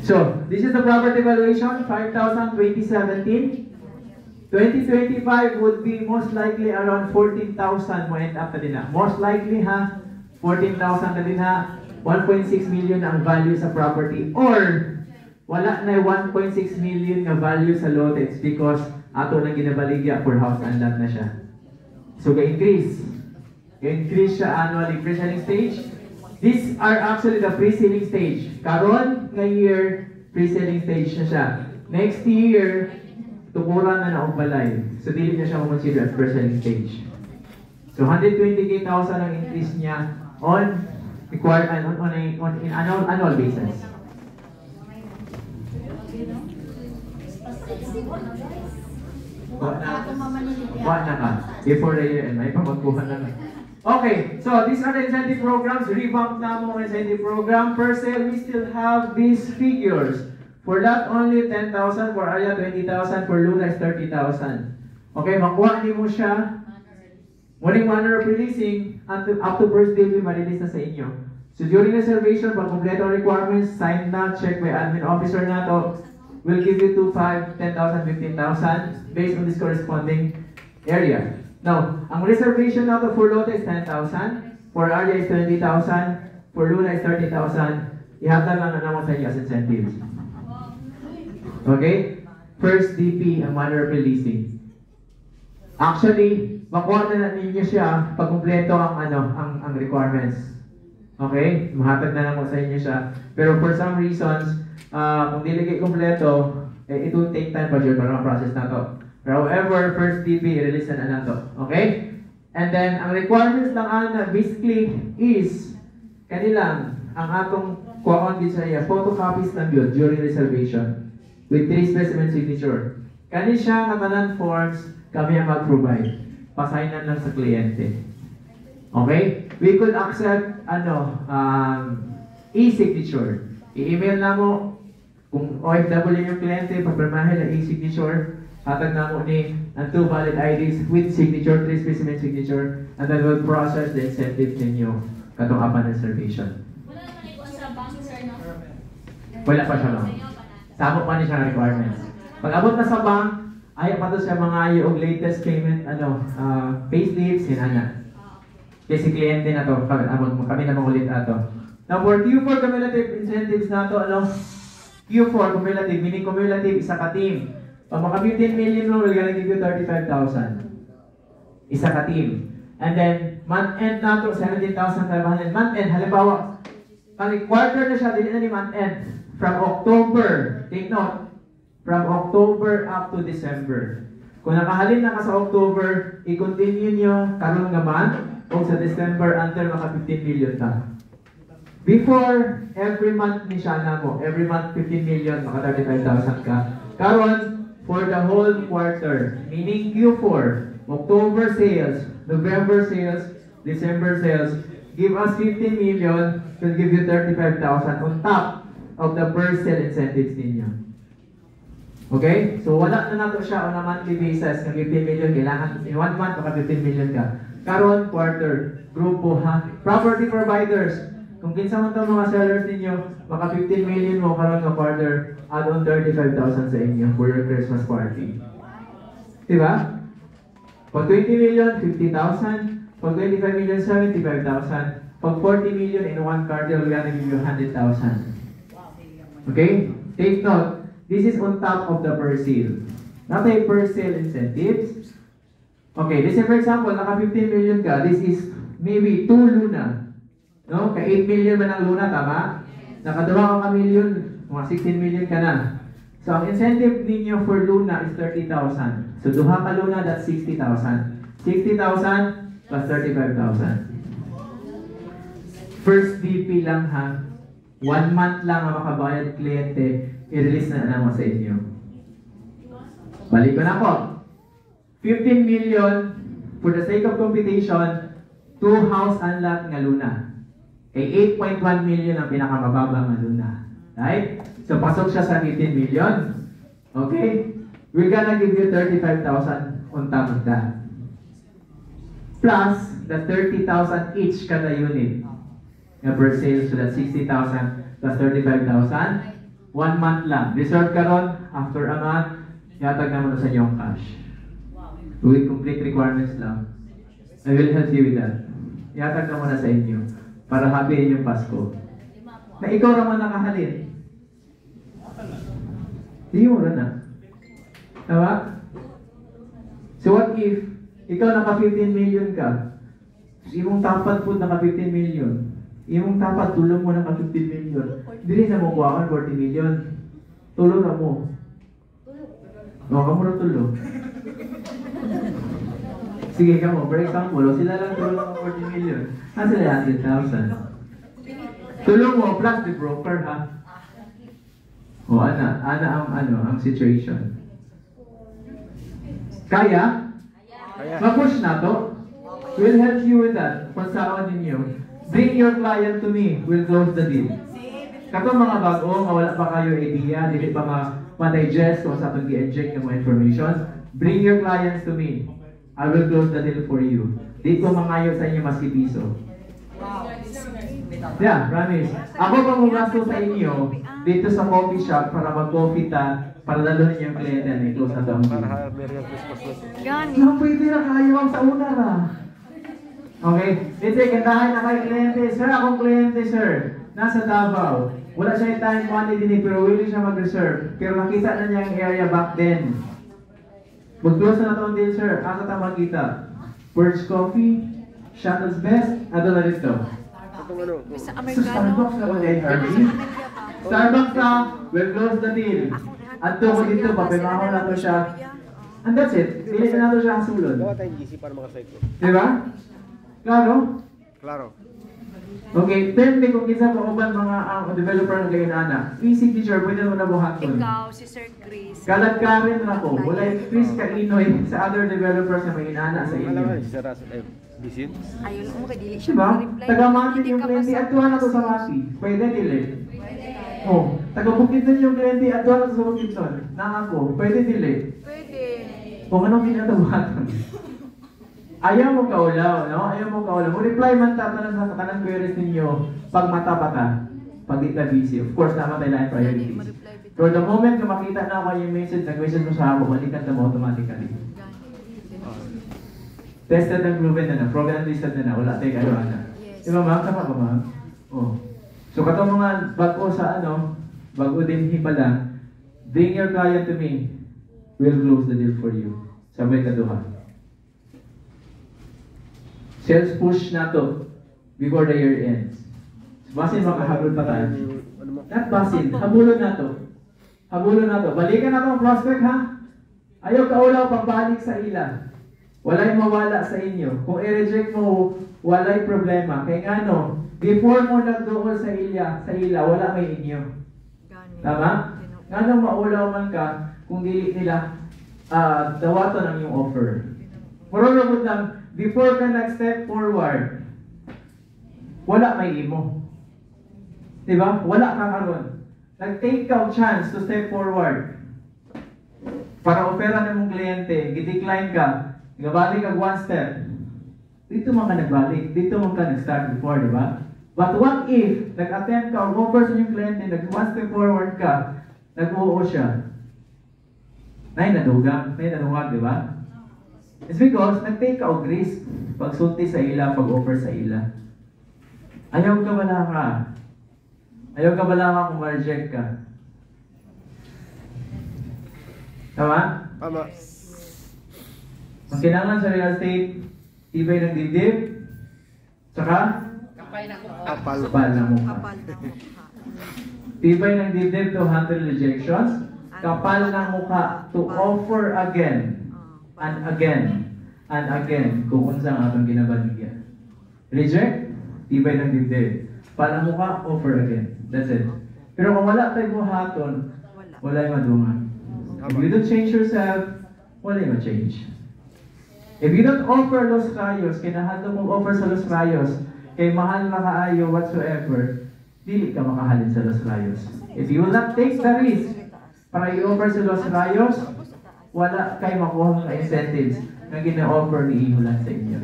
So, this is the property valuation, 5,000, 2017. 2025 would be most likely around 14,000 mo end up na din na. Most likely ha, 14,000 na din ha, 1.6 million ang value sa property. Or, wala na 1.6 million na value sa lotes because ato na ginabaligya for house and lot na siya. So, ga-increase. Ga-increase siya annually. Pre-selling stage. These are actually the pre-selling stage. Karon nga year, pre-selling stage na siya. Next year, tukuran na na balay. So, dili na siya consider as pre-selling stage. So, 120,000 ang increase niya on annual basis. What na ka? Before the year end, may pamagkuhan na lang. Okay, so these are the incentive programs. Revamp na mo ang incentive program. Per se, we still have these figures For lot only, 10,000. For area, 20,000. For Luna is 30,000. Okay, makuha niyo mo siya. Morning manner of releasing up to first day, ma-release na sa inyo. So during reservation, pag kompleto ang requirements, sign na, check by admin officer na to, we'll give you 2,500, 10,000, 15,000 based on this corresponding area. Now, ang reservation na to for Lota is 10,000, for area is 20,000, for Luna is 30,000. Ihatag lang na naman sa inyo as incentives. Okay? First DP, ang manner of releasing. Actually, makuha na ninyo siya pag kumpleto ang requirements. Okay? Mahatag na naman sa inyo siya. Pero for some reasons, kung di lagi kumpleto, it will take time pa dyan para ma-process na to. However, first DP, release na to. Okay? And then, ang requirements lang basically is, kanilang, ang atong kuhaan din sa iya, photocopies ng yun during reservation with 3 specimen signature. Kani siya nga tanan forms, kami ang mag-provide. Pasignan lang sa kliyente. Okay? We could accept, e-signature. I-email na mo, kung OFW yung kliyente, papirmahin na e-signature, hatag na mo ni ang 2 valid IDs with signature, 3 specimen signature, and then we'll process the incentive ninyo katong apan reservation. Wala naman ikaw sa bank, sir, no? Wala pa siya, no? Sabot pa niya siya ng requirements. Pag abot na sa bank, ayaw pa to siya mga yung latest payment, payslips, hinana. Kasi kliyente na to, pag abot mo, kami na ulit ato. Now for Q4 cumulative incentives na to, Q4 cumulative, meaning cumulative, isa ka team. Pag maka 15 million mo, we're gonna give you 35,000. Isa ka team. And then, month end na to, 17,500. Month end, halimbawa, pag quarter na siya, dili na ni month end. From October, take note, from October up to December. Kung nakahalin na ka sa October, i-continue nyo karon nga month o sa December until maka 15 million ka. Before, every month ni siya na mo, every month 15 million, maka 35,000 ka. Karon, for the whole quarter, meaning Q4, October sales, November sales, December sales, give us 15 million, will give you 35,000 on top of the per sale incentives ninyo. Okay? So wala na nato siya on a monthly basis ng 15 million. Kailangan in 1 month maka 15 million ka. Karon quarter, grupo ha. Property providers. Kung kinsa man to mga sellers ninyo, maka 15 million mo karon nga quarter, add on 35,000 sa inyo for your Christmas party. Diba? Pag 20 million, 50,000. Pag 25 million, 75,000. Pag 40 million in one card, we're gonna give you 100,000. Okay? Take note. This is on top of the per sale. Not a per sale incentives. Okay, this is for example, naka 15 million ka. This is maybe 2 Luna. No? Ka 8 million man ang Luna, tama? Nakadalawa ka million, mga 16 million ka na. So, ang incentive ninyo for Luna is 30,000. So, duha ka Luna, that's 60,000. 60,000 plus 35,000. First DP lang ha. 1 month lang ang makabayad kliyente, i-release na naman sa inyo. Balik ko na po. 15 million for the sake of computation, 2 house and lot nga Luna. Kay 8.1 million ang pinakamababa nga Luna. Right? So, pasok siya sa 15 million. Okay? We're gonna give you 35,000 on top of that. Plus, the 30,000 each kada unit. Nga per sale, so that's 60,000 plus 35,000. 1 month lang. Reserve ka ron, after a month, yatag naman sa inyong cash. With complete requirements lang. I will help you with that. Yatag naman na sa inyo. Para happy inyong Pasko. Na ikaw naman nakahalin. Hindi mo rin na. Diba? So what if, ikaw naka 15 million ka, imong tapat po naka 15 million, imong tapat tulong mo naka 15 million, dili na mo kuhaan 40 million, tulong na mo. O, kamo na tulong. Sige ka mo, for example, sila lang tulong ng 40 million, sila 100,000. Tulong mo plus the broker ha. O ang situation. Kaya? Ma-push na to? We'll help you with that. Pasaon ninyo. Bring your client to me. We'll close the deal. Kato mga bago, nga wala pa kayo idea, dili pa ma-digest kung sa itong i-inject ng mga information, bring your clients to me. I will close the deal for you. Di ko mangayo sa inyo maski piso. Yeah, promise. Ako pa magasto sa inyo dito sa coffee shop para mag-coffee ta, para lalo ninyo yung kliyente na i-close na down. Para Merry Christmas na. Gani. No, pwede na kayo ang sa una ra. Okay, let's say, gandahan na kayo kliyente. Sir, akong kliyente, sir. Nasa Davao. Wala siya yung time money din, pero willing siya mag-reserve. Pero nakita na niya yung area back then. Mag-close na itong deal, sir. Asa ta makita? Birch Coffee, Shuttle's Best, ano na dito? Itong ano? Sa Sa Amerikano. Starbucks na ba dahil Harvey? Starbucks na, we'll close the deal. At ko dito, papimaho na to siya. And that's it. Pili na nato siya ang sulod. Gawa tayong GC para makasite ko. Diba? Klaro? Klaro. Okay, then may kung kinsa pa uban mga ang developer ng gayon ana. Easy teacher, pwede mo na buhaton. Ikaw, si Sir Chris. Kalagkarin na ko. Wala yung Chris Kainoy sa other developers na may inana sa Alam mo, inyo. si Saras, bisin? Ayun, mo kay dili siya Diba? mag-reply. Taga-Mati Hindi yung ka kliyente, basta- atuwa na to sa Mati. Pwede dili. Oh, taga-Bukidnon yung kliyente, atuwa na to sa Bukidnon. Na ako, pwede dili. Pwede. Kung anong pinatawagan. Ayaw mo kaulaw, no? Ayaw mo kaulaw. Kung reply man tatanong sa kanang queries ninyo, pag mata pa ta, pag di ka busy. Of course, naman tayo lang priorities. For the moment na makita na ako yung message, nag-message mo sa ako, balikan na mo automatically. Tested and proven na, proven and listed na, wala tayo kayo na. Di ba ma'am? Tama ba ma'am? Oh. So katong mga bago sa bago din hipala, bring your client to me. We'll close the deal for you. Sabay kaduha. Sales push na to before the year ends. Basin makahabol pa tayo. Ano mo? Not basin, habulon na to. Habulon na to. Balikan na to ang prospect ha. Ayaw kaulaw pagbalik sa ila. Walay mawala sa inyo. Kung i-reject mo, walay problema. Kaya nga no, before mo nagduol sa ila, wala may inyo. Tama? Nga nung maulaw man ka, kung dili nila, dawaton ang yung offer. Marunong lang, before ka nag-step forward, wala may imo. Diba? Wala ka karon. Nag-take ka chance to step forward. Para opera ng mong kliyente, gidecline ka, nagabalik ka one step. Dito man ka nagbalik, dito man ka nag-start before, diba? But what if, nag-attempt ka, o offer sa inyong kliyente, nag-one step forward ka, nag-oo siya. Nay nadugag, diba? It's because nag-take ka og risk pagsulti sa ila, pag-offer sa ila. Ayaw ka bala ka. Ayaw ka bala ka kung ma-reject ka. Tama? Tama. Ang kailangan sa real estate, tibay ng dibdib, saka Kapal. kapal na mukha. Tibay ng dibdib to handle rejections, kapal ng mukha to offer again and again and again kung unsa ang atong ginabaligyan. Reject, tibay ng dibdib. Kapal ng mukha, offer again. That's it. Pero kung wala tayo buhaton, wala yung madungan. If you don't change yourself, wala yung change. If you don't offer Los Rayos, kinahalo mong offer sa Los Rayos, kay mahal na kaayo whatsoever, dili ka makahalin sa Los Rayos. If you will not take the risk para i-offer sa Los Rayos, wala kayo makuha ng incentives na gina-offer ni Ihulan sa inyo.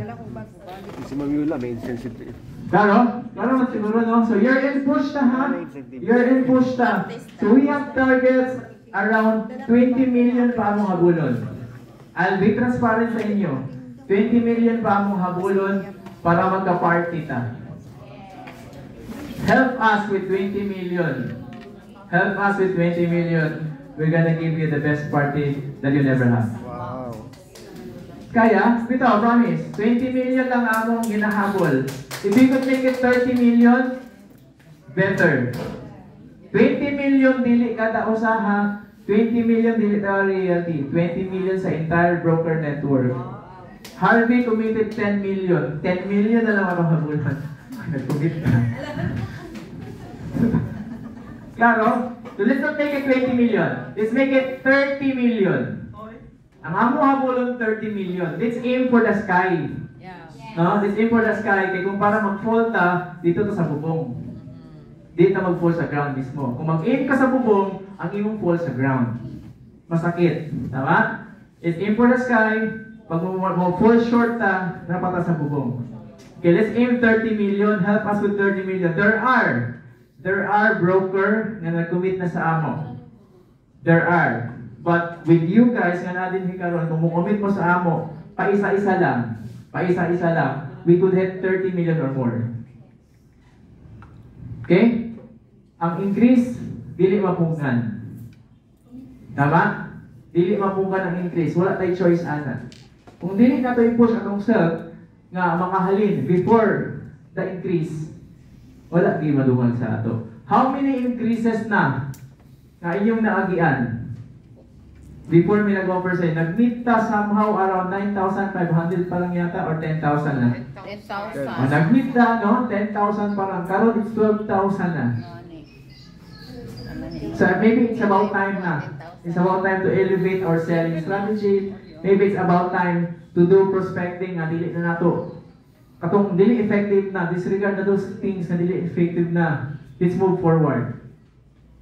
Si Ma'am Yula, may insensitive. Klaro? Klaro man siguro, no? So you're in push na ha? You're in push na. So we have targets around 20 million pa among habulon. I'll be transparent sa inyo. 20 million pa among habulon para magka-party ta. Help us with 20 million. Help us with 20 million. We're gonna give you the best party that you'll ever have. Wow. Kaya, bitaw, promise, 20 million lang among ginahabol. If we could make it 30 million, better. 20 million dili kada usaha, 20 million dili kada realty, 20 million sa entire broker network. Harvey committed 10 million. 10 million na lang ang habulan. Nag-commit na. Klaro? So let's not make it 20 million. Let's make it 30 million. Ang amo habulon 30 million. Let's aim for the sky. No? Let's aim for the sky. Kaya kung para mag-fall ta, dito to sa bubong. di na mag-fall sa ground mismo. Kung mag-aim ka sa bubong, ang imong fall sa ground. Masakit. Tama? It's aim for the sky. Pag mo-fall short ta, napata sa bubong. Okay, let's aim 30 million. Help us with 30 million. There are broker na nag-commit na sa amo. There are. But with you guys, nga natin hikaroon, kung mo-commit mo sa amo, paisa-isa lang, we could hit 30 million or more. Okay? Ang increase, dili mapungan. Tama? Dili mapungan ang increase. Wala tayo choice, ana. Kung dili na tayo push atong self, nga makahalin before the increase, wala di madungan sa ato. How many increases na inyong naagian? Before may nag-offer sa'yo, nag-meet ta somehow around 9,500 pa lang yata or 10,000 na? 10,000. Nag-meet ta, no? 10,000 pa lang. Karon it's 12,000 na. So maybe it's about time na. It's about time to elevate our selling strategy. Maybe it's about time to do prospecting na dili na nato. Katong dili effective na, disregard na those things na dili effective na. Let's move forward.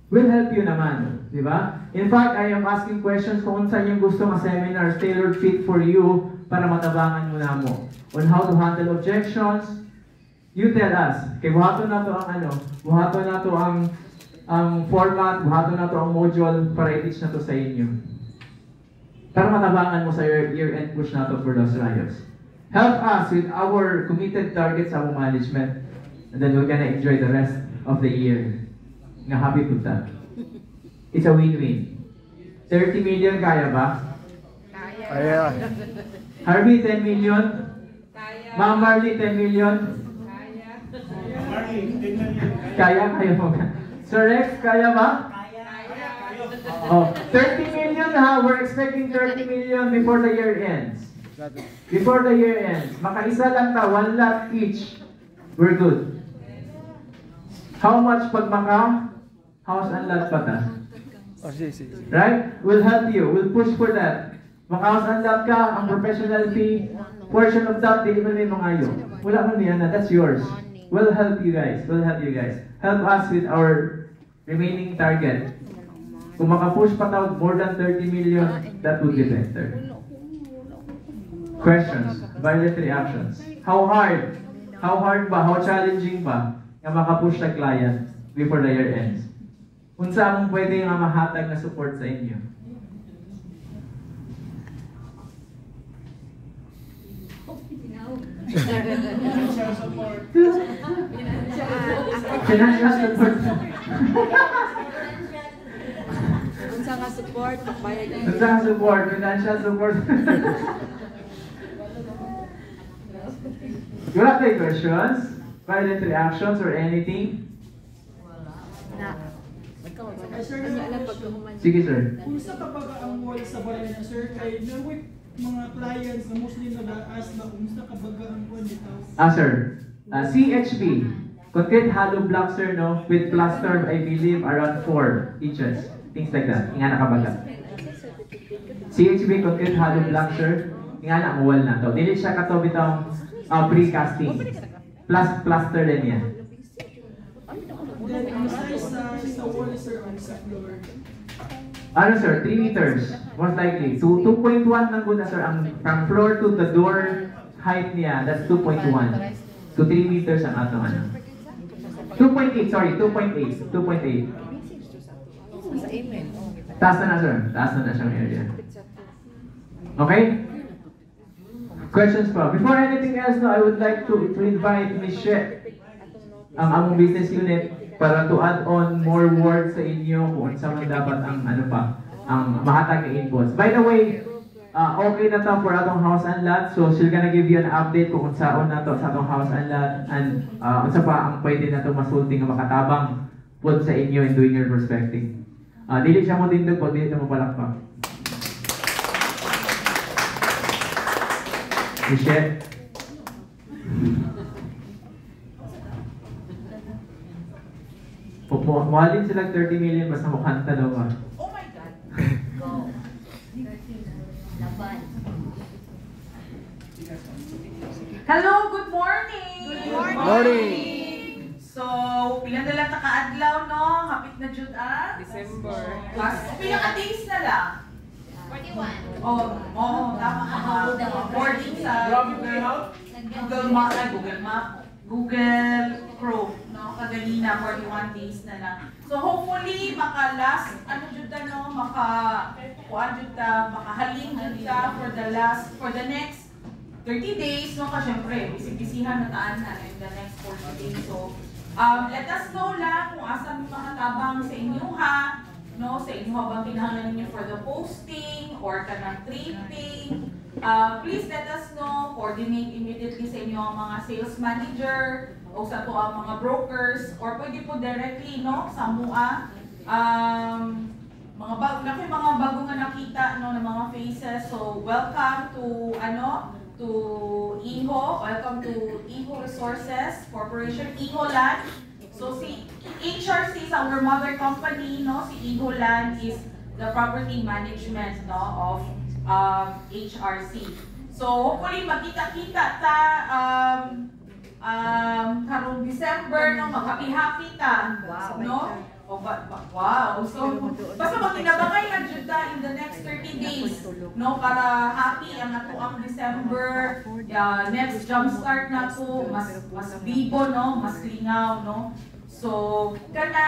We'll help you naman, di ba? In fact, I am asking questions kung saan yung gusto ng seminars tailored fit for you para matabangan mo na mo. On how to handle objections, you tell us. Okay, buhaton na to ang buhaton na to ang format, buhaton na to ang module para i-teach na to sa inyo. Para matabangan mo sa year-end push na to for those riots. Help us with our committed targets sa management. And then we're gonna enjoy the rest of the year. Nga happy to that. It's a win-win. 30 million kaya ba? Kaya. Harvey, 10 million? Ma'am Marley, 10 million? Kaya mo. Sir Rex, kaya ba? Oh, 30 million ha. We're expecting 30 million before the year ends. Before the year ends. Makaisa lang ta, 1 lot each. We're good. How much pag maka house and lot pa ta? Oh, sige. Right? We'll help you. We'll push for that. Maka house and lot ka, ang professional fee, portion of that, dili man may mangayo. Wala man yan na, that's yours. We'll help you guys. Help us with our remaining target. Kung maka-push pa tawag more than 30 million, that would be better. Questions? Violent reactions? How hard? How hard ba? How challenging ba? Na maka-push na client before the year ends? Kung saan pwede nga mahatag na support sa inyo? Financial support. Unsa ka support, bayad ang Unsa ka support? Financial support. Wala kayo questions? Violent reactions or anything? Sir, Sige sir. kung sa kapag ang wall sa balay na sir, kay nawit mga clients na mostly nag-aas na kung sa kapag ang wall bitaw. Sir. CHB. Concrete hollow block sir, no? With plaster, I believe, around 4 inches. Things like that. Nga nakabaga. CHB concrete hollow block sir. Nga na ang wall na to. Dili siya kato bitang pre-casting. Plus plaster din yan. Then ang size sa wall sir on sa floor. Ano sir? 3 meters. Most likely. 2.1 lang na sir. Ang from floor to the door height niya, that's 2.1. So 3 meters ang ato ano. 2.8, sorry. 2.8. 2.8. Taas na sir. Taas na siyang area. Okay? Questions pa? Before anything else, no, I would like to invite Ms. She, ang among business unit, para to add on more words sa inyo kung saan man dapat ang ano pa, ang mahatag na inputs. By the way, okay na to for atong house and lot, so she's gonna give you an update kung saan na to sa atong house and lot, and unsa pa ang pwede na to masulti nga makatabang put sa inyo in doing your prospecting. Dili siya mo tindog pag dili siya mo palakpak. Michelle? Muhalin sila 30 million basta mukanta daw ba? Oh my God! Go! Laban. Hello, good morning! Morning! So, pila dala ta kaadlaw no, hapit na jud December. Pila ka days na lang. 41. Tama ka. Boarding sa Google Chrome, no? Kaganina 41 days na lang. So hopefully maka-last jud ta no, makahaling jud ka for the next 30 days no, kasi syempre bisig-bisihan na taan na in the next 40 days. So let us know lang kung asa mo mga tabang sa inyo ha, no, sa inyo bang kinahanglan ninyo for the posting or kanang tripping. Please let us know, coordinate immediately sa inyo ang mga sales manager o sa to ang mga brokers, or pwede po directly no sa MUA. Mga bago nga nakita no ng mga faces. So welcome to Iho, welcome to Iho Resources Corporation, Iho Land. So si HRC is our mother company, no? Si Iho Land is the property management no of HRC. So hopefully magkita-kita ta karong December no, mag-happy ta, no? Wow. So basta magkinabangay lang jud ta in the next 30 days, no, para happy ang ato ang December. Next jumpstart na to, mas bibo no, mas lingaw no. So kana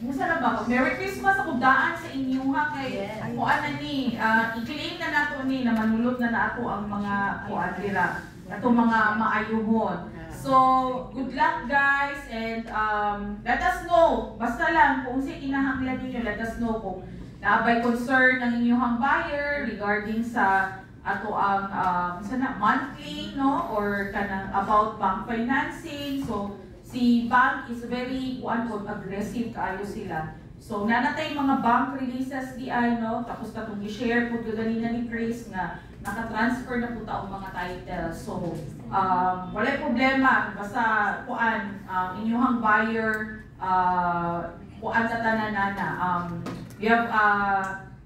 musa na ba? Merry Christmas ako daan sa inyo ha, kay kuan na ni i-claim na nato ni na manulot na nato ang mga kuan dira ato mga maayuhon. So good luck guys, and let us know basta lang kung sa kinahanglan ninyo, let us know kung naabay concern ng inyong buyer regarding sa ato ang monthly no, or kanang about bank financing. So si bank is very aggressive kaayo sila. So nanatay mga bank releases di ay no, tapos katong i-share pud ganina ni Chris nga naka-transfer na po taong mga titles. So wala problema basta inyong buyer sa tanan-nana we have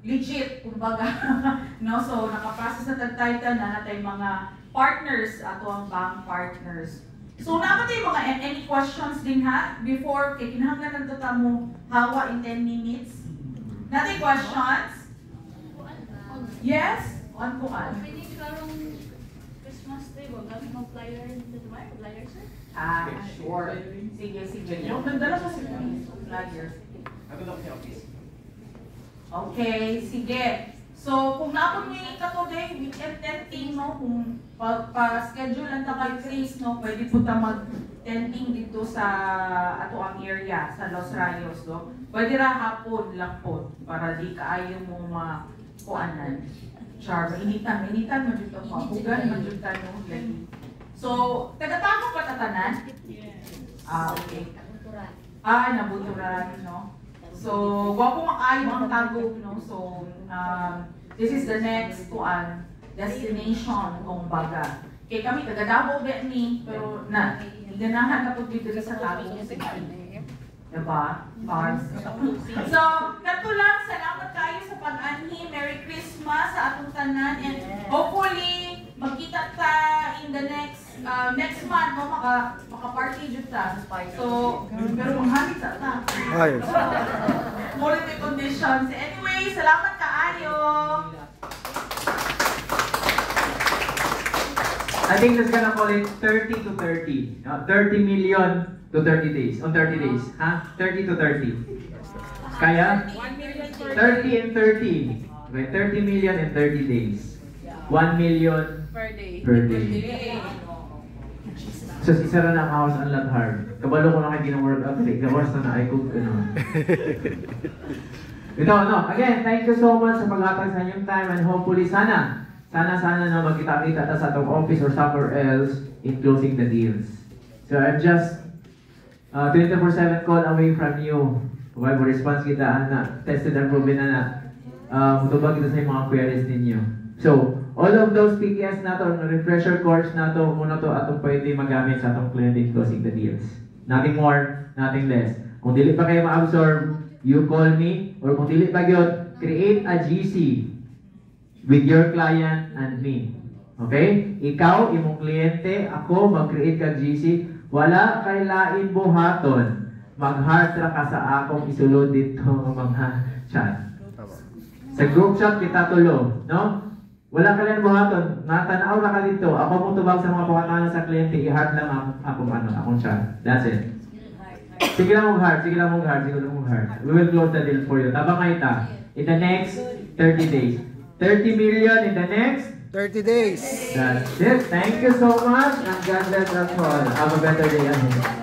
legit kumbaga no, so naka-process na tag-title na natay mga partners ato ang bank partners. So namatay mga any questions din ha before kay kinahanglan nagtata mo hawa in 10 minutes. Natay questions? Yes? On po an. Pwede karong Christmas tree, wag kami mag-flyer sir? Sure. Sige. Yung nagdala sa flyer. Okay, sige. So, kung naapon niyo ito today, weekend tenting, no, kung pa-schedule lang ta kay Chris, no, pwede po ta mag-tenting dito sa ato ang area, sa Los Rayos, no. Pwede ra hapon lang po, para di kaayo mong makuanan. Char, initan mo dito po, hugan mo dito, no. So, taga-tako pa tatanan? Okay. Nabuturan, no. So, wapo makaayo ang tagog, no. So, this is the next destination kung baga. Kaya kami taga-Davao ni, pero ganahan na po dito sa Tagum City. Diba? So, kato lang, salamat kayo sa pag-anhi. Merry Christmas sa atong tanan, and hopefully magkita ta in the next month, no, maka-party jud ta. So, pero manghalit ta ta. Ayos. Quality conditions. Anyway, salamat kaayo. I think that's gonna call it 30 to 30. 30 million to 30 days. On 30 days. 30 to 30. Kaya? 30 and 30. Okay, 30 million and 30 days. 1 million per day. So, isa na ang house ang lathard. Kabalo ko na kayo ginang-workout. Gawas na na-i-cook ko na. Ito, again, thank you so much sa pag-atag sa inyong time, and hopefully sana na magkita-kita ta sa atong office or somewhere else in closing the deals. So I'm just 24/7 call away from you. Pag mo response kita na tested and proven na mutubag kita sa mga queries ninyo. So all of those PKS nato, refresher course nato, muna to atong pwede magamit sa atong client in closing the deals. Nothing more, nothing less. Kung dili pa kayo ma-absorb, you call me, or kung dili pa gyud, create a GC with your client and me. Okay? Ikaw, imong kliyente, ako, mag-create ka GC. Wala kay lain buhaton. mag-heart ra ka sa akong isulod dito ng mga chat. Sa group chat kita tulo, no? Wala ka lang buhaton, natanaw na ka dito. Ako mo tubag sa mga pangatanan sa kliyente, i-heart lang akong chat. That's it. Sige lang mag-heart, sige lang mag-heart, sige lang mag-heart. We will close the deal for you. Tabang kayo ta, in the next 30 days. 30 million in the next 30 days. That's it. Thank you so much and God bless us all. Have a better day ahead.